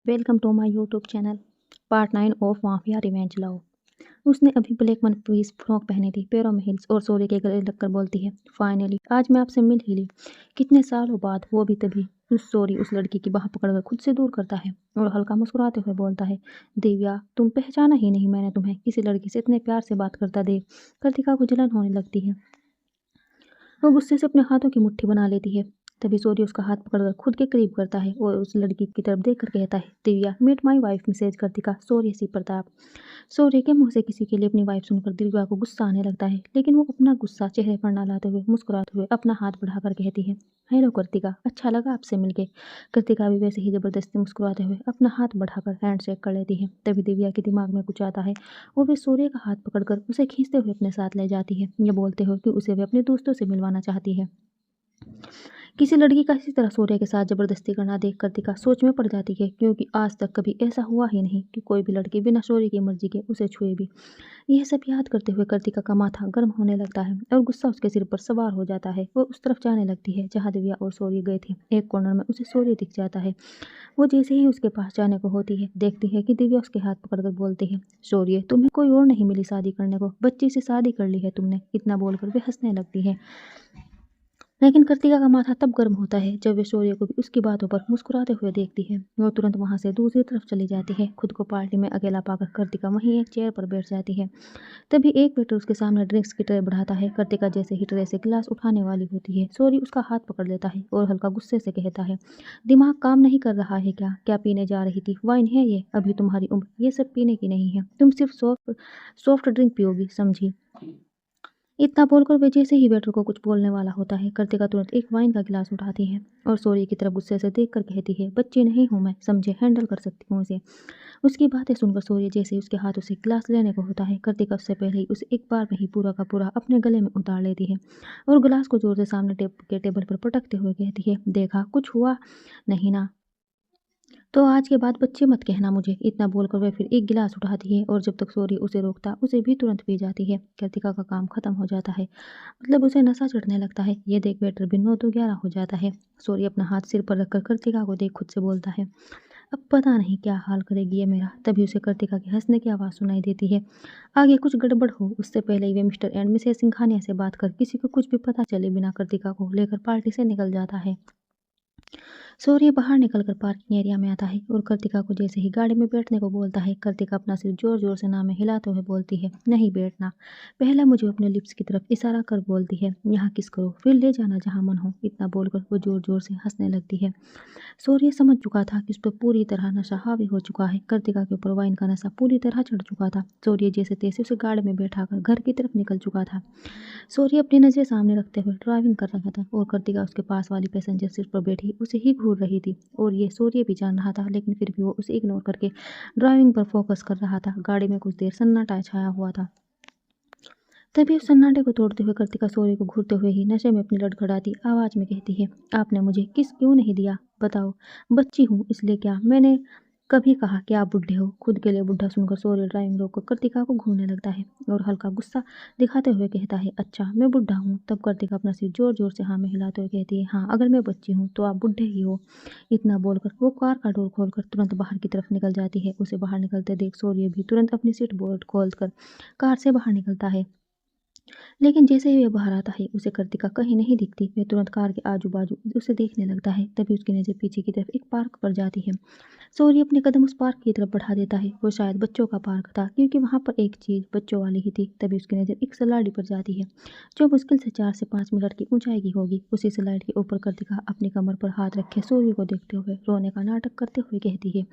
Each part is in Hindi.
Welcome to my YouTube channel. Part 9 of mafia revenge love. उसने अभी ब्लैक वन पीस फ्रॉक पहनी थी, पैरों में हिल्स और सोरे के गले लगकर बोलती है, फाइनली आज मैं आपसे मिल ही ली। कितने सालों बाद। वो भी तभी उस सोरी उस लड़की की बाह पकड़कर खुद से दूर करता है और हल्का मुस्कुराते हुए बोलता है, दिव्या तुम पहचाना ही नहीं मैंने तुम्हें किसी लड़की से इतने प्यार से बात करता देख। कृतिका को जलन होने लगती है। वो गुस्से से अपने हाथों की मुट्ठी बना लेती है। तभी सूर्य उसका हाथ पकड़कर खुद के करीब करता है और उस लड़की की तरफ देखकर कहता है, Divya meet my wife Mrs Kritika Surya C Pratap. Surya के मुंह से किसी के लिए अपनी वाइफ सुनकर दिव्या को गुस्सा आने लगता है, लेकिन वो अपना गुस्सा चेहरे पर ना लाते हुए मुस्कुराते हुए अपना हाथ बढ़ाकर कहती है, हेलो कृतिका, अच्छा लगा आपसे मिलके। कृतिका भी वैसे ही जबरदस्ती मुस्कुराते हुए अपना हाथ बढ़ाकर हैंड शेक कर लेती है। तभी दिव्या के दिमाग में कुछ आता है और वे सूर्य का हाथ पकड़कर उसे खींचते हुए अपने साथ ले जाती है, ये बोलते हुए कि उसे वे अपने दोस्तों से मिलवाना चाहती है। किसी लड़की का इसी तरह सूर्य के साथ जबरदस्ती करना देख कृतिका सोच में पड़ जाती है, क्योंकि आज तक कभी ऐसा हुआ ही नहीं कि कोई भी लड़की बिना सूर्य की मर्जी के उसे छुए भी। यह सब याद करते हुए कृतिका का माथा गर्म होने लगता है और गुस्सा उसके सिर पर सवार हो जाता है। वो उस तरफ जाने लगती है जहाँ दिव्या और सूर्य गए थे। एक कॉर्नर में उसे सूर्य दिख जाता है। वो जैसे ही उसके पास जाने को होती है, देखती है कि दिव्या उसके हाथ पकड़कर बोलती है, सूर्य तुम्हें कोई और नहीं मिली शादी करने को, बच्ची से शादी कर ली है तुमने। इतना बोलकर वे हंसने लगती है। लेकिन कृतिका का माथा तब गर्म होता है जब वे शौर्य को भी उसकी बातों पर मुस्कुराते हुए देखती है। वो तुरंत वहां से दूसरी तरफ चली जाती है। खुद को पार्टी में अकेला पाकर कृतिका वहीं एक चेयर पर बैठ जाती है। तभी एक वेटर उसके सामने ड्रिंक्स की ट्रे बढ़ाता है। कृतिका जैसे ही ट्रे से गिलास उठाने वाली होती है, शौर्य उसका हाथ पकड़ लेता है और हल्का गुस्से से कहता है, दिमाग काम नहीं कर रहा है क्या? क्या पीने जा रही थी? वाइन है ये? अभी तुम्हारी उम्र ये सब पीने की नहीं है। तुम सिर्फ सॉफ्ट सॉफ्ट ड्रिंक पियोगी, समझी? इतना बोलकर वे जैसे ही वेटर को कुछ बोलने वाला होता है, कृतिका तुरंत एक वाइन का गिलास उठाती है और सूर्य की तरफ गुस्से से देखकर कहती है, बच्ची नहीं हूँ मैं, समझे, हैंडल कर सकती हूँ उसे। उसकी बातें सुनकर सूर्य जैसे ही उसके हाथों से गिलास लेने को होता है, कृतिका उससे पहले ही उसे एक बार में ही पूरा का पूरा अपने गले में उतार लेती है और गिलास को जोर से सामने टेबल पर पटकते हुए कहती है, देखा कुछ हुआ नहीं ना? तो आज के बाद बच्चे मत कहना मुझे। इतना बोलकर वह फिर एक गिलास उठाती है और जब तक सूर्य उसे रोकता उसे भी तुरंत पी जाती है। कृतिका का काम खत्म हो जाता है, मतलब उसे नशा चढ़ने लगता है। ये देख वेटर भी 9 तो 11 हो जाता है। सूर्य अपना हाथ सिर पर रखकर कृतिका को देख खुद से बोलता है, अब पता नहीं क्या हाल करेगी ये मेरा। तभी उसे कृतिका के हंसने की आवाज़ सुनाई देती है। आगे कुछ गड़बड़ हो उससे पहले ही वे मिस्टर एंड मिसेस सिंघानिया से बात कर किसी को कुछ भी पता चले बिना कृतिका को लेकर पार्टी से निकल जाता है। सूर्य बाहर निकलकर पार्किंग एरिया में आता है और कृतिका को जैसे ही गाड़ी में बैठने को बोलता है, कृतिका अपना सिर जोर जोर से ना में हिलाते हुए बोलती है, नहीं बैठना। पहले मुझे अपने लिप्स की तरफ इशारा कर बोलती है, यहाँ किस करो, फिर ले जाना जहाँ मन हो। इतना बोलकर वो जोर जोर से हंसने लगती है। सूर्य समझ चुका था कि उस पर पूरी तरह नशा हावी हो चुका है। कृतिका के ऊपर वाइन का नशा पूरी तरह चढ़ चुका था। सूर्य जैसे तैसे उसे गाड़ी में बैठाकर घर की तरफ निकल चुका था। सूर्य अपनी नज़रें सामने रखते हुए ड्राइविंग कर रहा था और कृतिका उसके पास वाली पैसेंजर सीट पर बैठी उसे ही घूर रही थी और ये सूर्य भी जान रहा था, लेकिन फिर भी वो उसे इग्नोर करके ड्राइविंग पर फोकस कर रहा था। गाड़ी में कुछ देर सन्नाटा छाया हुआ था। तभी उस सन्नाटे को तोड़ते हुए कृतिका सूर्य को घूरते हुए ही नशे में अपनी लड़खड़ाती आवाज़ में कहती है, आपने मुझे किस क्यों नहीं दिया? बताओ। बच्ची हूँ इसलिए क्या मैंने कभी कहा कि आप बुढ़े हो? खुद के लिए बुढ़ा सुनकर सूर्य ड्राइविंग रोककर कृतिका को घूरने लगता है और हल्का गुस्सा दिखाते हुए कहता है, अच्छा मैं बुढ़ा हूँ? तब कृतिका अपना सिर जोर जोर से हाँ में हिलाते हुए कहती है, हाँ अगर मैं बच्ची हूँ तो आप बुढ़े ही हो। इतना बोलकर वो कार का डोर खोलकर तुरंत बाहर की तरफ निकल जाती है। उसे बाहर निकलते देख सूर्य भी तुरंत अपनी सीट बोर्ड खोलकर कार से बाहर निकलता है। लेकिन जैसे ही वह बाहर आता है उसे कृतिका कहीं नहीं दिखती। वह तुरंत कार के आजू बाजू उसे देखने लगता है। तभी उसकी नज़र पीछे की तरफ एक पार्क पर जाती है। सूर्य अपने कदम उस पार्क की तरफ बढ़ा देता है। वो शायद बच्चों का पार्क था, क्योंकि वहाँ पर एक चीज़ बच्चों वाली ही थी। तभी उसकी नज़र एक स्लाइड पर जाती है जो मुश्किल से 4 से 5 मीटर की ऊंचाई की होगी। उसी स्लाइड के ऊपर कृतिका अपनी कमर पर हाथ रखे सूर्य को देखते हुए रोने का नाटक करते हुए कहती है,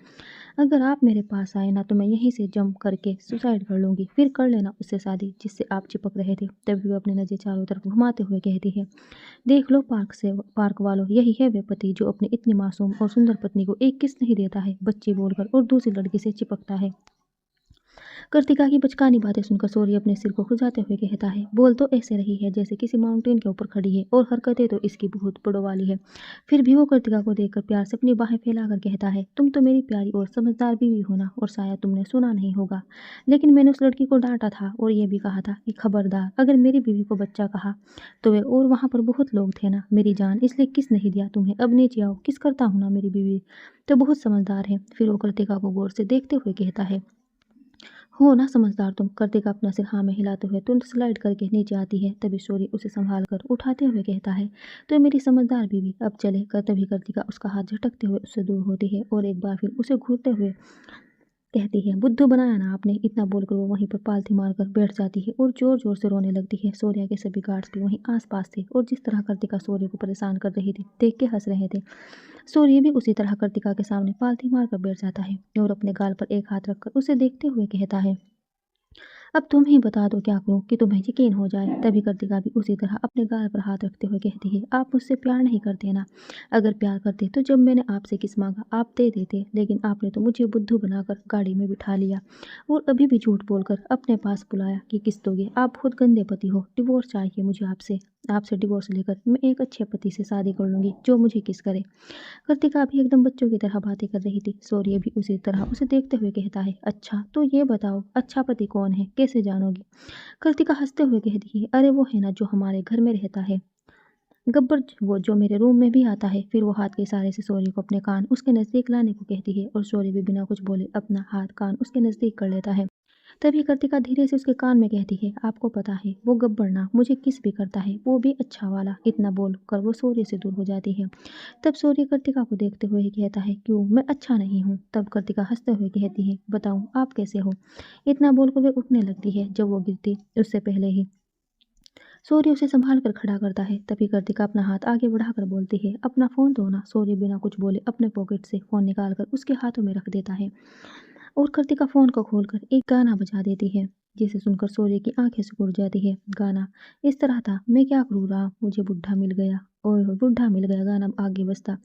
अगर आप मेरे पास आए ना तो मैं यहीं से जंप करके सुसाइड कर लूँगी, फिर कर लेना उससे शादी जिससे आप चिपक रहे थे। तभी वो अपनी नज़र चारों तरफ घुमाते हुए कहती है, देख लो पार्क वालों, यही है वे पति जो अपनी इतनी मासूम और सुंदर पत्नी को एक किस नहीं देता है, बच्ची बोलकर और दूसरी लड़की से चिपकता है। कृतिका की बचकानी बातें सुनकर सूर्य अपने सिर को खुजाते हुए कहता है, बोल तो ऐसे रही है जैसे किसी माउंटेन के ऊपर खड़ी है और हरकतें तो इसकी बहुत बड़ों वाली है। फिर भी वो कृतिका को देखकर प्यार से अपनी बाहें फैलाकर कहता है, तुम तो मेरी प्यारी और समझदार बीवी हो ना, और शायद तुमने सुना नहीं होगा, लेकिन मैंने उस लड़की को डांटा था और ये भी कहा था कि खबरदार अगर मेरी बीवी को बच्चा कहा तो वे, और वहाँ पर बहुत लोग थे ना मेरी जान, इसलिए किस नहीं दिया तुम्हें, अब नीचे आओ, किस करता हूँ ना, मेरी बीवी तो बहुत समझदार है। फिर वो कृतिका को गौर से देखते हुए कहता है, हो ना समझदार तुम। कृतिका अपना सिर हाँ में हिलाते हुए तुरंत स्लाइड करके नीचे आती है। तभी सूर्य उसे संभाल कर उठाते हुए कहता है, तो मेरी समझदार बीवी, अब चले कर। तभी कृतिका उसका हाथ झटकते हुए उससे दूर होती है और एक बार फिर उसे घूरते हुए कहती है, बुद्धू बनाया ना आपने। इतना बोलकर वो वहीं पर पालथी मारकर बैठ जाती है और जोर जोर से रोने लगती है। सूर्या के सभी गार्ड्स भी वहीं आसपास थे और जिस तरह कृतिका सूर्य को परेशान कर रही थी देख के हंस रहे थे। सूर्य भी उसी तरह कृतिका के सामने पालथी मारकर बैठ जाता है और अपने गाल पर एक हाथ रखकर उसे देखते हुए कहता है, अब तुम ही बता दो क्या करूं कि तुम्हें यकीन हो जाए। तभी कृतिका भी उसी तरह अपने गाल पर हाथ रखते हुए कहती है, आप मुझसे प्यार नहीं करते ना। अगर प्यार करते तो जब मैंने आपसे किस मांगा आप दे देते, लेकिन आपने तो मुझे बुद्धू बनाकर गाड़ी में बिठा लिया और अभी भी झूठ बोलकर अपने पास बुलाया कि किस दोगे। आप बहुत गंदे पति हो, डिवोर्स चाहिए मुझे आपसे। आपसे डिवोर्स लेकर मैं एक अच्छे पति से शादी कर लूंगी जो मुझे किस करे। कृतिका भी एकदम बच्चों की तरह बातें कर रही थी। सूर्य भी उसी तरह उसे देखते हुए कहता है, अच्छा तो ये बताओ अच्छा पति कौन है, कैसे जानोगी। कृतिका हंसते हुए कहती है, अरे वो है ना जो हमारे घर में रहता है, गब्बर, वो जो मेरे रूम में भी आता है। फिर वो हाथ के इशारे से सूर्य को अपने कान उसके नज़दीक लाने को कहती है और सूर्य भी बिना कुछ बोले अपना हाथ कान उसके नज़दीक कर लेता है। तभी कृतिका धीरे से उसके कान में कहती है, आपको पता है वो गब्बर ना मुझे किस भी करता है, वो भी अच्छा वाला। इतना बोलकर वो सूर्य से दूर हो जाती है। तब सूर्य कृतिका को देखते हुए ही कहता है, क्यों मैं अच्छा नहीं हूँ। तब कृतिका हंसते हुए कहती है, बताऊँ आप कैसे हो। इतना बोलकर वे उठने लगती है जब वो गिरती उससे पहले ही सूर्य उसे संभाल कर खड़ा करता है। तभी कृतिका अपना हाथ आगे बढ़ाकर बोलती है, अपना फ़ोन दो ना। सूर्य बिना कुछ बोले अपने पॉकेट से फ़ोन निकालकर उसके हाथों में रख देता है और कृतिका फ़ोन को खोलकर एक गाना बजा देती है, जिसे सुनकर सूर्य की आंखें सिकुड़ जाती है। गाना इस तरह था, मैं क्या करूँ राम मुझे बुढ़ा मिल गया, ओए हो बुढ़ा मिल गया। गाना आगे बजता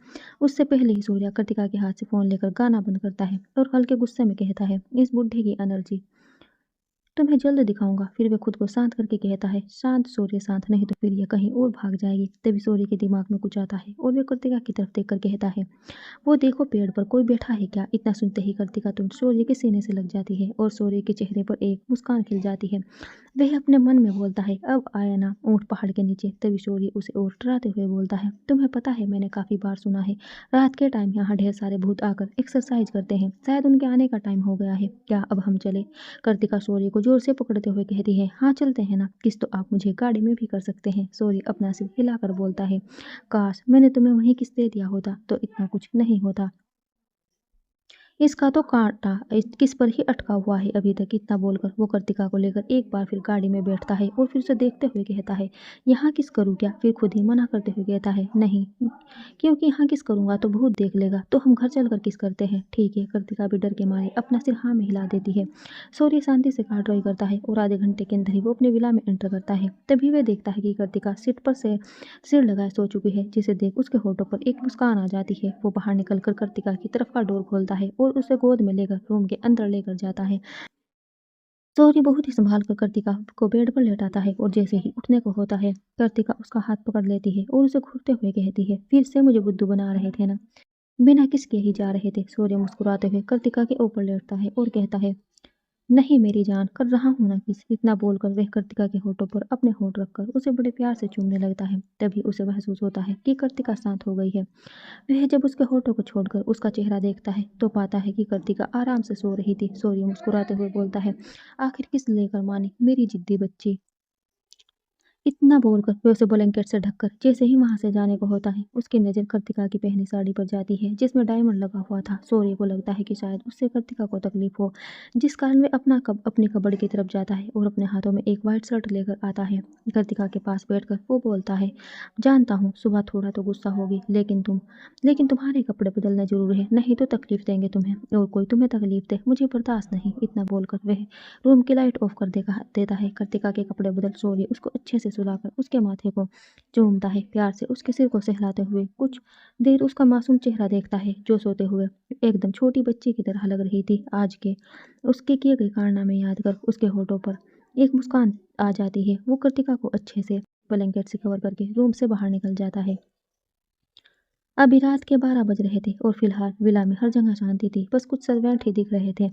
उससे पहले ही सूर्य कृतिका के हाथ से फ़ोन लेकर गाना बंद करता है और हल्के गुस्से में कहता है, इस बुढ़े की एनर्जी तुम्हें जल्द दिखाऊंगा। फिर वह खुद को शांत करके कहता है, शांत सूर्य शांत, नहीं तो फिर यह कहीं और भाग जाएगी। तभी सूर्य के दिमाग में कुछ आता है और वह कृतिका की तरफ देखकर कहता है, वो देखो पेड़ पर कोई बैठा है क्या। इतना सुनते ही कृतिका तुरंत सूर्य के सीने से लग जाती है और सूर्य के चेहरे पर एक मुस्कान खिल जाती है। वह अपने मन में बोलता है, अब आया ना ऊँट पहाड़ के नीचे। तभी सूर्य उसे और डराते हुए बोलता है, तुम्हें पता है मैंने काफ़ी बार सुना है रात के टाइम यहाँ ढेर सारे भूत आकर एक्सरसाइज करते हैं, शायद उनके आने का टाइम हो गया है, क्या अब हम चले। कृतिका सूर्य को जोर से पकड़ते हुए कहती है, हाँ चलते हैं ना, किस तो आप मुझे गाड़ी में भी कर सकते हैं। सूर्य अपना सिर हिलाकर बोलता है, काश मैंने तुम्हें वहीं किस दे दिया होता तो इतना कुछ नहीं होता। इसका तो कांटा किस पर ही अटका हुआ है अभी तक। इतना बोलकर वो कृतिका को लेकर एक बार फिर गाड़ी में बैठता है और फिर उसे देखते हुए कहता है, यहाँ किस करूँ क्या। फिर खुद ही मना करते हुए कहता है, नहीं, क्योंकि यहाँ किस करूँगा तो भूत देख लेगा, तो हम घर चलकर किस करते हैं। ठीक है। कृतिका भी डर के मारे अपना सिर हाँ में हिला देती है। सूर्य शांति से कार ड्राइव करता है और आधे घंटे के अंदर ही वो अपने विला में एंटर करता है। तभी वह देखता है कि कृतिका सीट पर से सिर लगाए सो चुकी है, जिसे देख उसके होठों पर एक मुस्कान आ जाती है। वो बाहर निकलकर कृतिका की तरफ का डोर खोलता है और उसे गोद में लेकर रूम के अंदर लेकर जाता है। सूर्य बहुत ही संभाल कर कृतिका को बेड पर लेटाता है और जैसे ही उठने को होता है कृतिका उसका हाथ पकड़ लेती है और उसे घूरते हुए कहती है, फिर से मुझे बुद्धू बना रहे थे ना, बिना किसके ही जा रहे थे। सूर्य मुस्कुराते हुए कृतिका के ऊपर लेटता है और कहता है, नहीं मेरी जान, कर रहा हूँ ना किस। इतना बोलकर वह कृतिका के होठों पर अपने होठ रखकर उसे बड़े प्यार से चूमने लगता है। तभी उसे महसूस होता है कि कृतिका शांत हो गई है। वह जब उसके होठों को छोड़कर उसका चेहरा देखता है तो पाता है कि कृतिका आराम से सो रही थी। सूर्य मुस्कुराते हुए बोलता है, आखिर किस लेकर मानी मेरी जिद्दी बच्ची। इतना बोलकर वे उसे ब्लैंकेट से ढककर जैसे ही वहां से जाने को होता है, उसकी नज़र कृतिका की पहनी साड़ी पर जाती है जिसमें डायमंड लगा हुआ था। सूर्य को लगता है कि शायद उससे कृतिका को तकलीफ हो, जिस कारण वे अपनी कबड़ की तरफ जाता है और अपने हाथों में एक वाइट शर्ट लेकर आता है। कृतिका के पास बैठकर वो बोलता है, जानता हूँ सुबह थोड़ा तो गुस्सा होगी, लेकिन तुम्हारे कपड़े बदलने जरूरी है, नहीं तो तकलीफ देंगे तुम्हें, और कोई तुम्हें तकलीफ दे मुझे बर्दाश्त नहीं। इतना बोलकर वह रूम की लाइट ऑफ कर देता है। कृतिका के कपड़े बदल सूर्य उसको अच्छे से सुलाकर उसके माथे को चूमता है, प्यार से उसके सिर को सहलाते हुए। कुछ देर उसका मासूम चेहरा देखता है जो सोते हुए एकदम छोटी बच्ची की तरह लग रही थी। आज के उसके किए गए कारनामे याद कर उसके होठों पर एक मुस्कान आ जाती है। वो कृतिका को अच्छे से ब्लैंकेट से कवर करके रूम से बाहर निकल जाता है। अभी रात के 12 बज रहे थे और फिलहाल विला में हर जगह शांति थी। बस कुछ सर्वेंट ही दिख रहे थे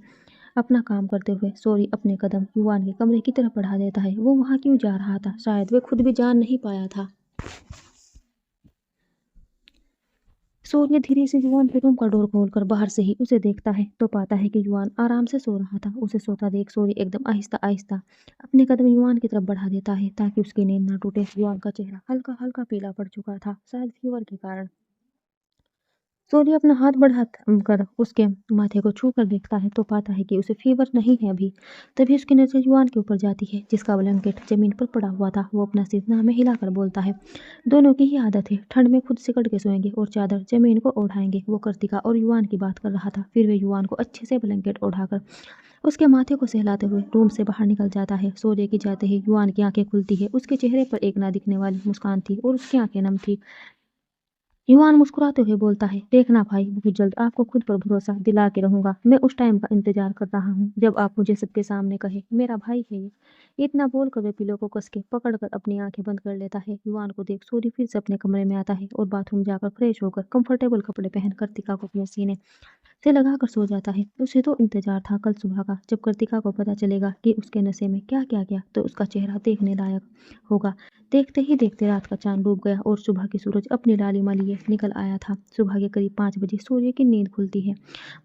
अपना काम करते हुए। सोरी अपने कदम युवान के कमरे की तरफ बढ़ा देता है। वो वहाँ क्यों जा रहा था, शायद वे खुद भी जान नहीं पाया था। सूर्य धीरे से युवान के रूम का डोर खोलकर बाहर से ही उसे देखता है तो पाता है कि युवान आराम से सो रहा था। उसे सोता देख सूर्य एकदम आहिस्ता आहिस्ता अपने कदम युवान की तरफ बढ़ा देता है ताकि उसकी नींद न टूटे। युवान का चेहरा हल्का हल्का पीला पड़ चुका था, शायद फीवर के कारण। सूर्य अपना हाथ बढ़ा कर उसके माथे को छू कर देखता है तो पाता है कि उसे फीवर नहीं है अभी। तभी उसकी नजर युवान के ऊपर जाती है जिसका ब्लैंकेट जमीन पर पड़ा हुआ था। वो अपना सिर नाक में हिलाकर बोलता है, दोनों की ही आदत है, ठंड में खुद सिकड़ के सोएंगे और चादर जमीन को ओढ़ाएंगे। वो कृतिका और युवान की बात कर रहा था। फिर वे युवान को अच्छे से ब्लैंकेट ओढ़ाकर उसके माथे को सहलाते हुए रूम से बाहर निकल जाता है। सूर्य की जाते ही युवान की आंखें खुलती है। उसके चेहरे पर एक ना दिखने वाली मुस्कान थी और उसकी आंखें नम थी। युवान मुस्कुराते हुए बोलता है, देखना भाई, बहुत जल्द आपको खुद पर भरोसा दिला के रहूंगा। मैं उस टाइम का इंतजार कर रहा हूँ जब आप मुझे सबके सामने कहे मेरा भाई है ये। इतना बोलकर वे पिलो को कस के पकड़कर अपनी आंखें बंद कर लेता है। युवान को देख सूर्य फिर से अपने कमरे में आता है और बाथरूम जाकर फ्रेश होकर कंफर्टेबल कपड़े पहन कृतिका को अपने सीने से लगाकर सो जाता है। उसे तो इंतजार था कल सुबह का, जब कृतिका को पता चलेगा कि उसके नशे में क्या क्या गया तो उसका चेहरा देखने लायक होगा। देखते ही देखते रात का चांद डूब गया और सुबह की सूरज अपनी लालिमा लिए निकल आया था। सुबह के करीब 5 बजे सूर्य की नींद खुलती है।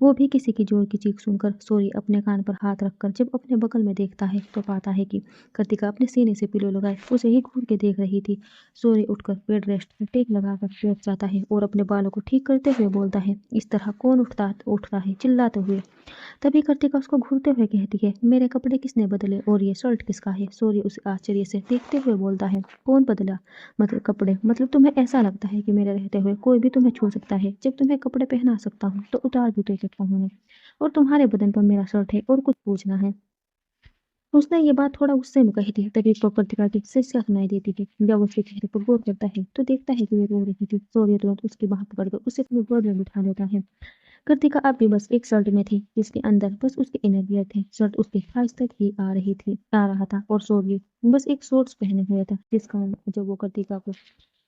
वो भी किसी की जोर की चीख सुनकर। सूर्य अपने कान पर हाथ रखकर जब अपने बगल में देखता है तो पाता है कि कृतिका अपने सीने से पिलो लगाए उसे ही घूर के देख रही थी। सूर्य उठकर बेड रेस्ट में टेक लगाकर बैठ जाता है और अपने बालों को ठीक करते हुए बोलता है, इस तरह कौन उठता है चिल्लाते हुए। तभी कृतिका उसको घूरते हुए कहती है, मेरे कपड़े किसने बदले और ये शर्ट किसका है। सूर्य उसे आश्चर्य से देखते हुए बोलता है, कौन बदला, मतलब कपड़े, मतलब तुम्हें ऐसा लगता है कि मेरे रहते हुए कोई भी तुम्हें छू सकता है। जब तुम्हें कपड़े पहना सकता हूँ तो उतार भी तो सकता हूँ मैं। और तुम्हारे बदन पर मेरा शर्ट है और कुछ पूछना है। उसने ये बात थोड़ा गुस्से में कही थी। तभी उसको कृतिका की शिष्या सुनाई देती थी। जब उसके चेहरे पर गौर करता है तो देखता है कि वे रो रही थी। सूर्य तुरंत उसकी बाह पकड़कर उसे अपनी गोद में बिठा लेता है। कृतिका अब भी बस एक शर्ट में थी जिसके अंदर बस उसके इनर वियर थे। शर्ट उसके थाइस तक ही आ रहा था और सूर्य बस एक शॉर्ट्स पहने हुए था जिसका जब वो कृतिका को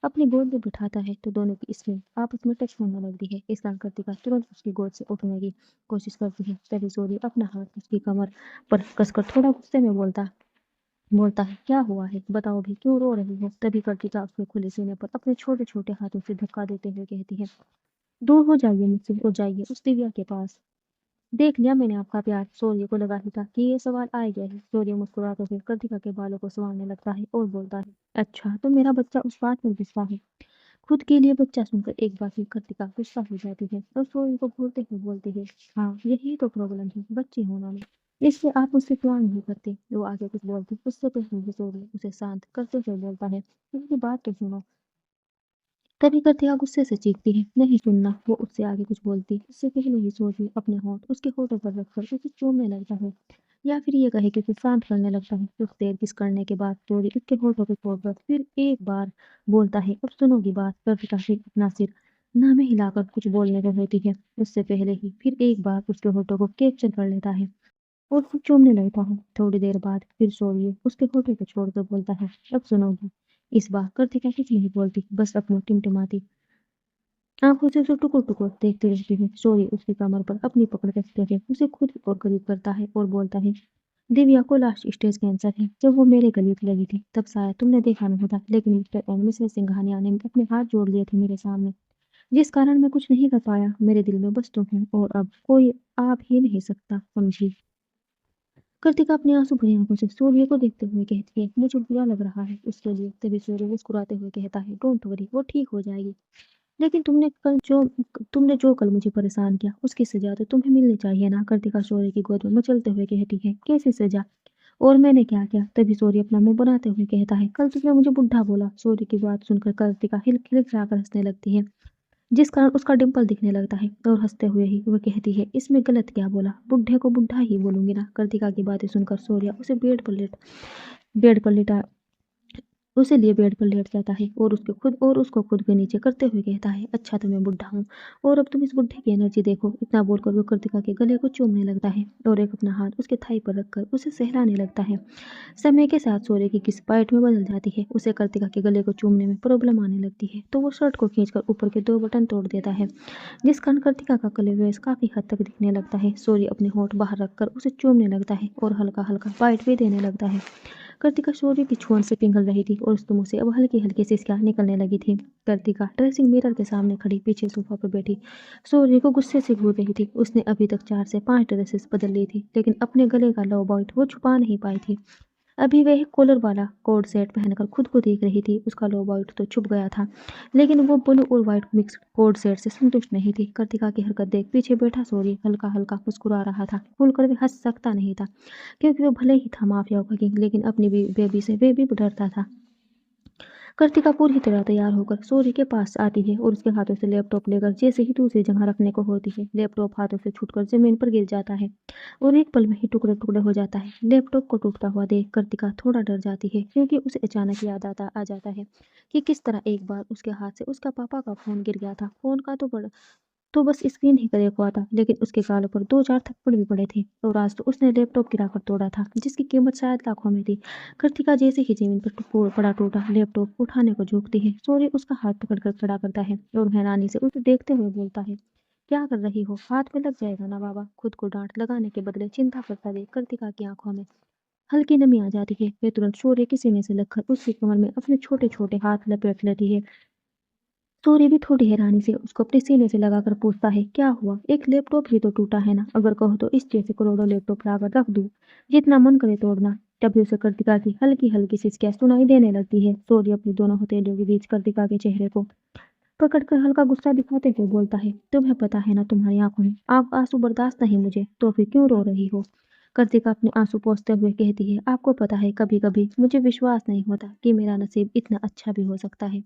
अपनी गोद में बिठाता है तो दोनों की स्किन आपस में टच होने लगती है। इस कारण कृतिका तुरंत उसकी गोद से उठने की कोशिश करती है। तभी सूर्य अपना हाथ उसकी कमर पर कसकर थोड़ा गुस्से में बोलता है, क्या हुआ है, बताओ भी, क्यों रो रही हो। तभी कृतिका उसके खुले सीने पर अपने छोटे छोटे हाथों से धक्का देते हुए कहती है, दूर हो जाइए मुझसे और जाइए उस दिव्या के पास। देख लिया मैंने आपका प्यार। सूर्य को लगा ही था कि ये सवाल आएगा ही। सूर्य मुस्कुराते हुए कृतिका के बालों को संवारने लगता है और बोलता है, अच्छा तो मेरा बच्चा उस बात में गुस्सा है। खुद के लिए बच्चा सुनकर एक बार फिर कृतिका गुस्सा हो जाती है और सूर्य को घूरते हुए बोलती है, हाँ यही तो प्रॉब्लम है बच्चे होना में, इसलिए आप मुझसे प्यार नहीं करते। वो आगे कुछ बोलती उससे पहले ही सूर्य उसे शांत करते हुए बोलता है, मेरी बात तो सुनो। तभी कृतिका गुस्से से चीखती है, नहीं सुनना। वो उससे आगे कुछ बोलती उससे पहले ही सूर्य अपने होंठ उसके होठों पर रखकर उसे चूमने लगता है, या फिर ये कहे कि उसे शांत करने लगता है। कुछ देर किस करने के बाद सूर्य उसके होठों पर छोड़कर फिर एक बार बोलता है, अब सुनोगी बात। कृतिका फिर अपना सिर ना में हिलाकर कुछ बोलने को होती है उससे पहले ही फिर एक बार उसके होठों को कैप्चर कर लेता है और फिर चूमने लगता है। थोड़ी देर बाद फिर सूर्य उसके होठों को छोड़कर बोलता है, अब सुनोगी। इस बार कृतिका कुछ नहीं बोलती, बस अपनी टिमटिमाती आंखों से उसे टुकुर टुकुर देखते रहती है। सूर्य उसकी कमर पर अपनी पकड़ रखते हुए उसे खुद और करीब करता है और बोलता है, दिव्या को लास्ट स्टेज कैंसर है। जब वो मेरे गले पे लगी थी तब शायद तुमने देखा नहीं था, लेकिन मिस्टर एंड मिसेस सिंघानिया ने अपने हाथ जोड़ लिए थे मेरे सामने, जिस कारण मैं कुछ नहीं कर पाया। मेरे दिल में बस तुम हो और अब कोई आप ही नहीं सकता, समझी। कृतिका अपनी आंसू भरी आंखों से सूर्य को देखते हुए कहती है, मुझे बुरा लग रहा है उसके लिए। तभी सूर्य मुस्कुराते हुए कहता है, डोंट वरी, वो ठीक हो जाएगी। लेकिन तुमने जो कल मुझे परेशान किया उसकी सजा तो तुम्हें मिलनी चाहिए ना। कृतिका सूर्य की गोद में मचलते हुए कहती है, कैसी सजा, और मैंने क्या किया। तभी सूर्य अपना मुंह बनाते हुए कहता है, कल तुमने मुझे बुढ़ा बोला। सूर्य की बात सुनकर कृतिका खिलखिलाकर हंसने लगती है जिस कारण उसका डिंपल दिखने लगता है और हंसते हुए ही वह कहती है, इसमें गलत क्या बोला, बुढ़े को बुढ़ा ही बोलूंगी ना। कृतिका की बातें सुनकर सूर्य उसे बेड पर लेटा उसे लिए बेड पर लेट जाता है और उसको खुद के नीचे करते हुए कहता है, अच्छा तो मैं बुढ़ा हूँ और अब तुम इस बुढ़े की एनर्जी देखो। इतना बोलकर वो कृतिका के गले को चूमने लगता है और एक अपना हाथ उसके थाई पर रखकर उसे सहलाने लगता है। समय के साथ सूर्य की किस पाइट में बदल जाती है। उसे कृतिका के गले को चूमने में प्रॉब्लम आने लगती है तो वो शर्ट को खींचकर ऊपर के 2 बटन तोड़ देता है, जिस कारण कृतिका का क्लीवेज काफी हद तक दिखने लगता है। सूर्य अपने होंठ बाहर रखकर उसे चूमने लगता है और हल्का हल्का बाइट भी देने लगता है। कृतिका सूर्य की छुअन से पिघल रही थी और उसके मुंह से अब हल्की हल्की सिसकियां निकलने लगी थी। कृतिका ड्रेसिंग मिरर के सामने खड़ी पीछे सोफा पर बैठी सूर्य को गुस्से से घूर रही थी। उसने अभी तक 4 से 5 ड्रेसेस बदल ली थी, लेकिन अपने गले का लव बॉइट वो छुपा नहीं पाई थी। अभी वह कॉलर वाला कोट सेट पहनकर खुद को देख रही थी। उसका लो बॉइट तो छुप गया था, लेकिन वो ब्लू और व्हाइट मिक्स कोट सेट से संतुष्ट नहीं थी। कृतिका की हरकत देख पीछे बैठा सूर्य हल्का हल्का मुस्कुरा रहा था। खुलकर वह हंस सकता नहीं था, क्योंकि वो भले ही था माफियाओं का किंग, लेकिन अपनी बेबी से वे भी डरता था। कृतिका पूरी तरह तैयार होकर सूर्य के पास आती है और उसके हाथों से लैपटॉप लेकर जैसे ही दूसरी जगह रखने को होती है, लैपटॉप हाथों से छूटकर जमीन पर गिर जाता है और एक पल में ही टुकड़े टुकड़े हो जाता है। लैपटॉप को टूटता हुआ देख कृतिका थोड़ा डर जाती है, क्योंकि उसे अचानक याद आ जाता है कि किस तरह एक बार उसके हाथ से उसका पापा का फोन गिर गया था। फोन का तो बस स्क्रीन ही क्रैक हुआ था, लेकिन उसके गालों पर 2-4 थप्पड़ भी पड़े थे और आज तो उसने लैपटॉप गिराकर तोड़ा था, जिसकी कीमत शायद लाखों में थी। कृतिका जैसे ही जमीन पर पड़ा टूटा लैपटॉप उठाने को झुकती है, सूर्य उसका हाथ पकड़कर खड़ा करता है और हैरानी से उसे देखते हुए बोलता है, क्या कर रही हो? हाथ में लग जाएगा ना बाबा। खुद को डांट लगाने के बदले चिंता करता देख कृतिका की आंखों में हल्की नमी आ जाती है। वे तुरंत सूर्य के सीने से लगकर उसकी कमर में अपने छोटे छोटे हाथ लपेट लेती है। सूर्य भी थोड़ी हैरानी से उसको अपने सीने से लगाकर पूछता है, क्या हुआ? एक लैपटॉप ही तो टूटा है ना, अगर कहो तो इस जैसे करोड़ों लैपटॉप लाकर रख दूं, जितना मन करे तोड़ना। तभी उसे कृतिका की हल्की हल्की सिसकियां सुनाई देने लगती है। सूर्य अपनी दोनों हथेलियों के बीच कृतिका के चेहरे को पकड़कर हल्का गुस्सा दिखाते हुए बोलता है, तुम्हें पता है ना तुम्हारी आंखों में आप आंसू बर्दाश्त नहीं मुझे, तो फिर क्यों रो रही हो? कृतिका अपने आंसू पोंछते हुए कहती है, आपको पता है कभी कभी मुझे विश्वास नहीं होता कि मेरा नसीब इतना अच्छा भी हो सकता है।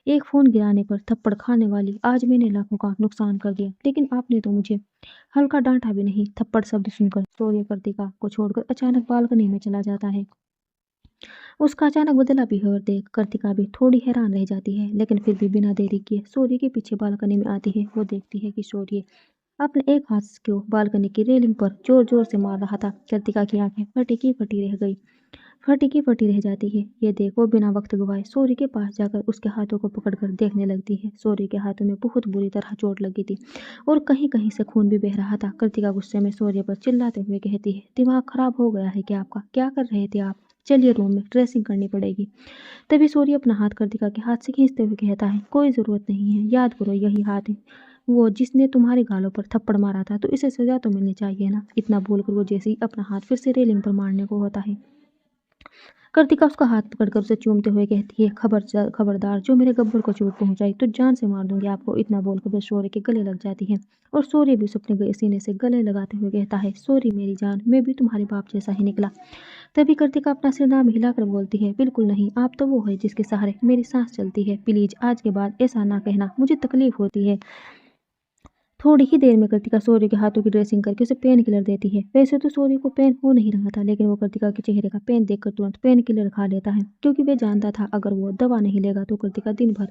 एक फोन गिराने पर थप्पड़ खाने वाली आज मैंने लाखों का नुकसान कर दिया, लेकिन आपने तो मुझे हल्का डांटा भी नहीं। थप्पड़ शब्द सुनकर सूर्य कृतिका को छोड़कर अचानक बालकनी में चला जाता है। उसका अचानक बदला बिहेवियर देख कृतिका भी थोड़ी हैरान रह जाती है, लेकिन फिर भी बिना देरी किए सूर्य के पीछे बालकनी में आती है। वो देखती है कि सूर्य अपने एक हाथ को बालकनी की रेलिंग पर जोर जोर से मार रहा था। कृतिका की आंखें फटी की फटी रह जाती है। ये देखो बिना वक्त गवाए सूर्य के पास जाकर उसके हाथों को पकड़कर देखने लगती है। सूर्य के हाथों में बहुत बुरी तरह चोट लगी थी और कहीं कहीं से खून भी बह रहा था। कृतिका गुस्से में सूर्य पर चिल्लाते हुए कहती है, दिमाग खराब हो गया है क्या आपका? क्या कर रहे थे आप? चलिए रूम में ड्रेसिंग करनी पड़ेगी। तभी सूर्य अपना हाथ कृतिका के हाथ से खींचते हुए कहता है, कोई ज़रूरत नहीं है, याद करो यही हाथ है वो जिसने तुम्हारे गालों पर थप्पड़ मारा था, तो इसे सजा तो मिलनी चाहिए ना। इतना बोलकर वो जैसे ही अपना हाथ फिर से रेलिंग पर मारने को होता है, कृतिका उसका हाथ पकड़कर उसे चूमते हुए कहती है, खबरदार जो मेरे गब्बर को चोट पहुंचाई तो जान से मार दूंगी आपको। इतना बोलकर वह सूर्य के गले लग जाती है और सूर्य भी उसे अपने सीने से गले लगाते हुए कहता है, सॉरी मेरी जान, मैं भी तुम्हारे बाप जैसा ही निकला। तभी कृतिका अपना सिर ना हिलाकर बोलती है, बिल्कुल नहीं, आप तो वो है जिसके सहारे मेरी सांस चलती है। प्लीज आज के बाद ऐसा ना कहना, मुझे तकलीफ होती है। थोड़ी ही देर में कृतिका सूर्य के हाथों की ड्रेसिंग करके उसे पेन किलर देती है। वैसे तो सूर्य को पेन हो नहीं रहा था, लेकिन वो कृतिका के चेहरे का पेन देखकर तुरंत पेन किलर खा लेता है, क्योंकि वह जानता था अगर वो दवा नहीं लेगा तो कृतिका दिन भर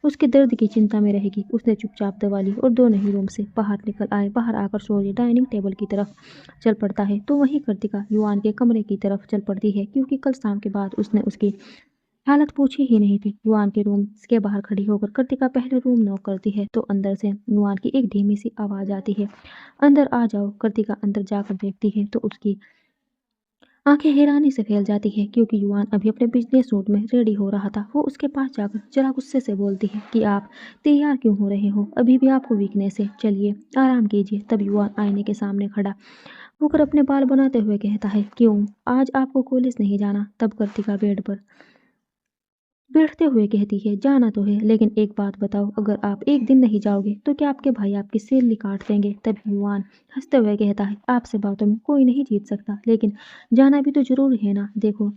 उसके दर्द की चिंता में रहेगी। उसने चुपचाप दवा ली और दोनों ही रूम से बाहर आकर सूर्य डाइनिंग टेबल की तरफ चल पड़ता है, तो वहीं कृतिका युवान के कमरे की तरफ चल पड़ती है, क्योंकि कल शाम के बाद उसने उसकी हालत पूछी ही नहीं थी। युवान के रूम के बाहर खड़ी होकर कृतिका पहले रूम नॉक करती है, तो अंदर से युवान की एक धीमी सी आवाज आती है, अंदर आ जाओ। कृतिका अंदर जाकर देखती है तो उसकी आंखें हैरानी से फैल जाती है, क्योंकि युवान अभी अपने बिजनेस सूट में रेडी हो रहा था। वो उसके पास जाकर जरा गुस्से से बोलती है कि आप तैयार क्यों हो रहे हो? अभी भी आपको वीकनेस है, चलिए आराम कीजिए। तब युवान आईने के सामने खड़ा होकर अपने बाल बनाते हुए कहता है, क्यों आज आपको कॉलेज नहीं जाना? तब कृतिका बेड पर बैठते हुए कहती है, जाना तो है, लेकिन एक बात बताओ, अगर आप एक दिन नहीं जाओगे तो क्या आपके भाई आपकी सैलरी काट देंगे? तब युवान हंसते हुए कहता है, आपसे बातों में कोई नहीं जीत सकता, लेकिन जाना भी तो जरूरी है ना। देखो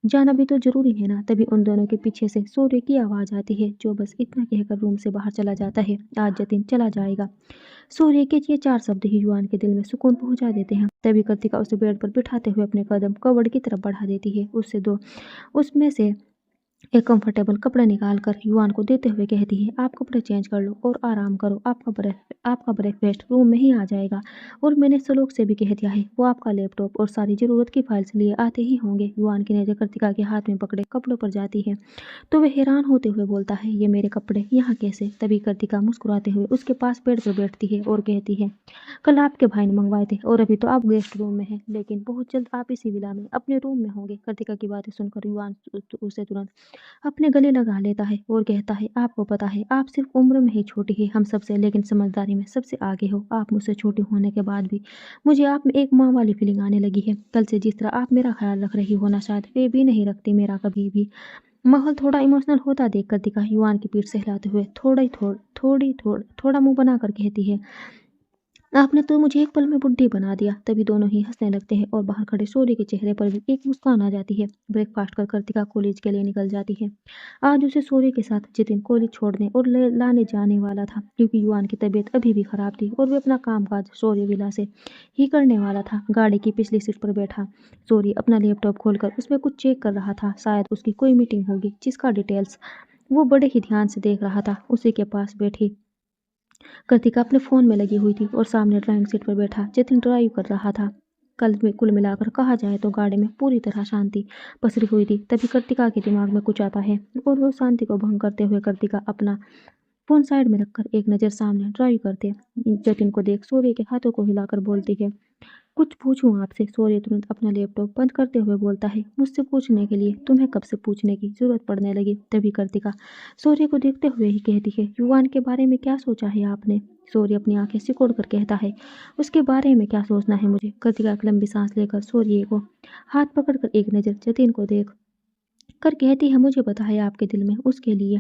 जाना भी तो जरूरी है ना। तभी उन दोनों के पीछे से सूर्य की आवाज आती है, जो बस इतना कहकर रूम से बाहर चला जाता है, आज जतिन चला जाएगा। सूर्य के ये 4 शब्द ही युवान के दिल में सुकून पहुंचा देते हैं। तभी कृतिका उसे बेड पर बिठाते हुए अपने कदम कबर्ड की तरफ बढ़ा देती है। उसमें से एक कंफर्टेबल कपड़ा निकाल कर युवान को देते हुए कहती है, आप कपड़े चेंज कर लो और आराम करो, आपका ब्रेकफास्ट रूम में ही आ जाएगा। और मैंने श्लोक से भी कह दिया है, वो आपका लैपटॉप और सारी ज़रूरत की फाइल्स लिए आते ही होंगे। युवान की नज़र कृतिका के हाथ में पकड़े कपड़ों पर जाती है तो वह हैरान होते हुए बोलता है, ये मेरे कपड़े यहाँ कैसे? तभी कृतिका मुस्कुराते हुए उसके पास बेड पर बैठती है और कहती है, कल आपके भाई ने मंगवाए थे और अभी तो आप गेस्ट रूम में हैं, लेकिन बहुत जल्द आप इसी विला में अपने रूम में होंगे। कृतिका की बातें सुनकर युवान उसे तुरंत अपने गले लगा लेता है और कहता है, आपको पता है आप सिर्फ उम्र में ही छोटी है हम सबसे, लेकिन समझदारी में सबसे आगे हो। आप मुझसे छोटी होने के बाद भी मुझे आप में एक माँ वाली फीलिंग आने लगी है। कल से जिस तरह आप मेरा ख्याल रख रही हो ना, शायद वे भी नहीं रखती मेरा कभी भी। माहौल थोड़ा इमोशनल होता देख कृतिका युवान की पीठ सहलाते हुए थोड़ा मुंह बनाकर कहती है, आपने तो मुझे एक पल में बुड्ढी बना दिया। तभी दोनों ही हंसने लगते हैं और बाहर खड़े सूर्य के चेहरे पर भी एक मुस्कान आ जाती है। ब्रेकफास्ट कर कृतिका कॉलेज के लिए निकल जाती है। आज उसे सूर्य के साथ जितिन कॉलेज छोड़ने और लाने जाने वाला था, क्योंकि युवान की तबीयत अभी भी खराब थी और वे अपना कामकाज सूर्य विला से ही करने वाला था। गाड़ी की पिछली सीट पर बैठा सूर्य अपना लैपटॉप खोलकर उसमें कुछ चेक कर रहा था। शायद उसकी कोई मीटिंग होगी जिसका डिटेल्स वो बड़े ही ध्यान से देख रहा था। उसी के पास बैठी कृतिका अपने फ़ोन में लगी हुई थी और सामने ड्राइविंग सीट पर बैठा जतिन ड्राइव कर रहा था। कुल मिलाकर कहा जाए तो गाड़ी में पूरी तरह शांति पसरी हुई थी। तभी कृतिका के दिमाग में कुछ आता है और वो शांति को भंग करते हुए कृतिका अपना फ़ोन साइड में रखकर एक नज़र सामने ड्राइव करते जतिन को देख सूर्य के हाथों को हिलाकर बोलती है, कुछ पूछूं आपसे? सूर्य तुरंत अपना लैपटॉप बंद करते हुए बोलता है, मुझसे पूछने के लिए तुम्हें कब से पूछने की जरूरत पड़ने लगी? तभी कृतिका सूर्य को देखते हुए ही कहती है, युवान के बारे में क्या सोचा है आपने? सूर्य अपनी आंखें सिकोड़ कर कहता है, उसके बारे में क्या सोचना है मुझे? कृतिका एक लंबी सांस लेकर सूर्य को हाथ पकड़कर एक नज़र जतिन को देख कर कहती है, मुझे पता है आपके दिल में उसके लिए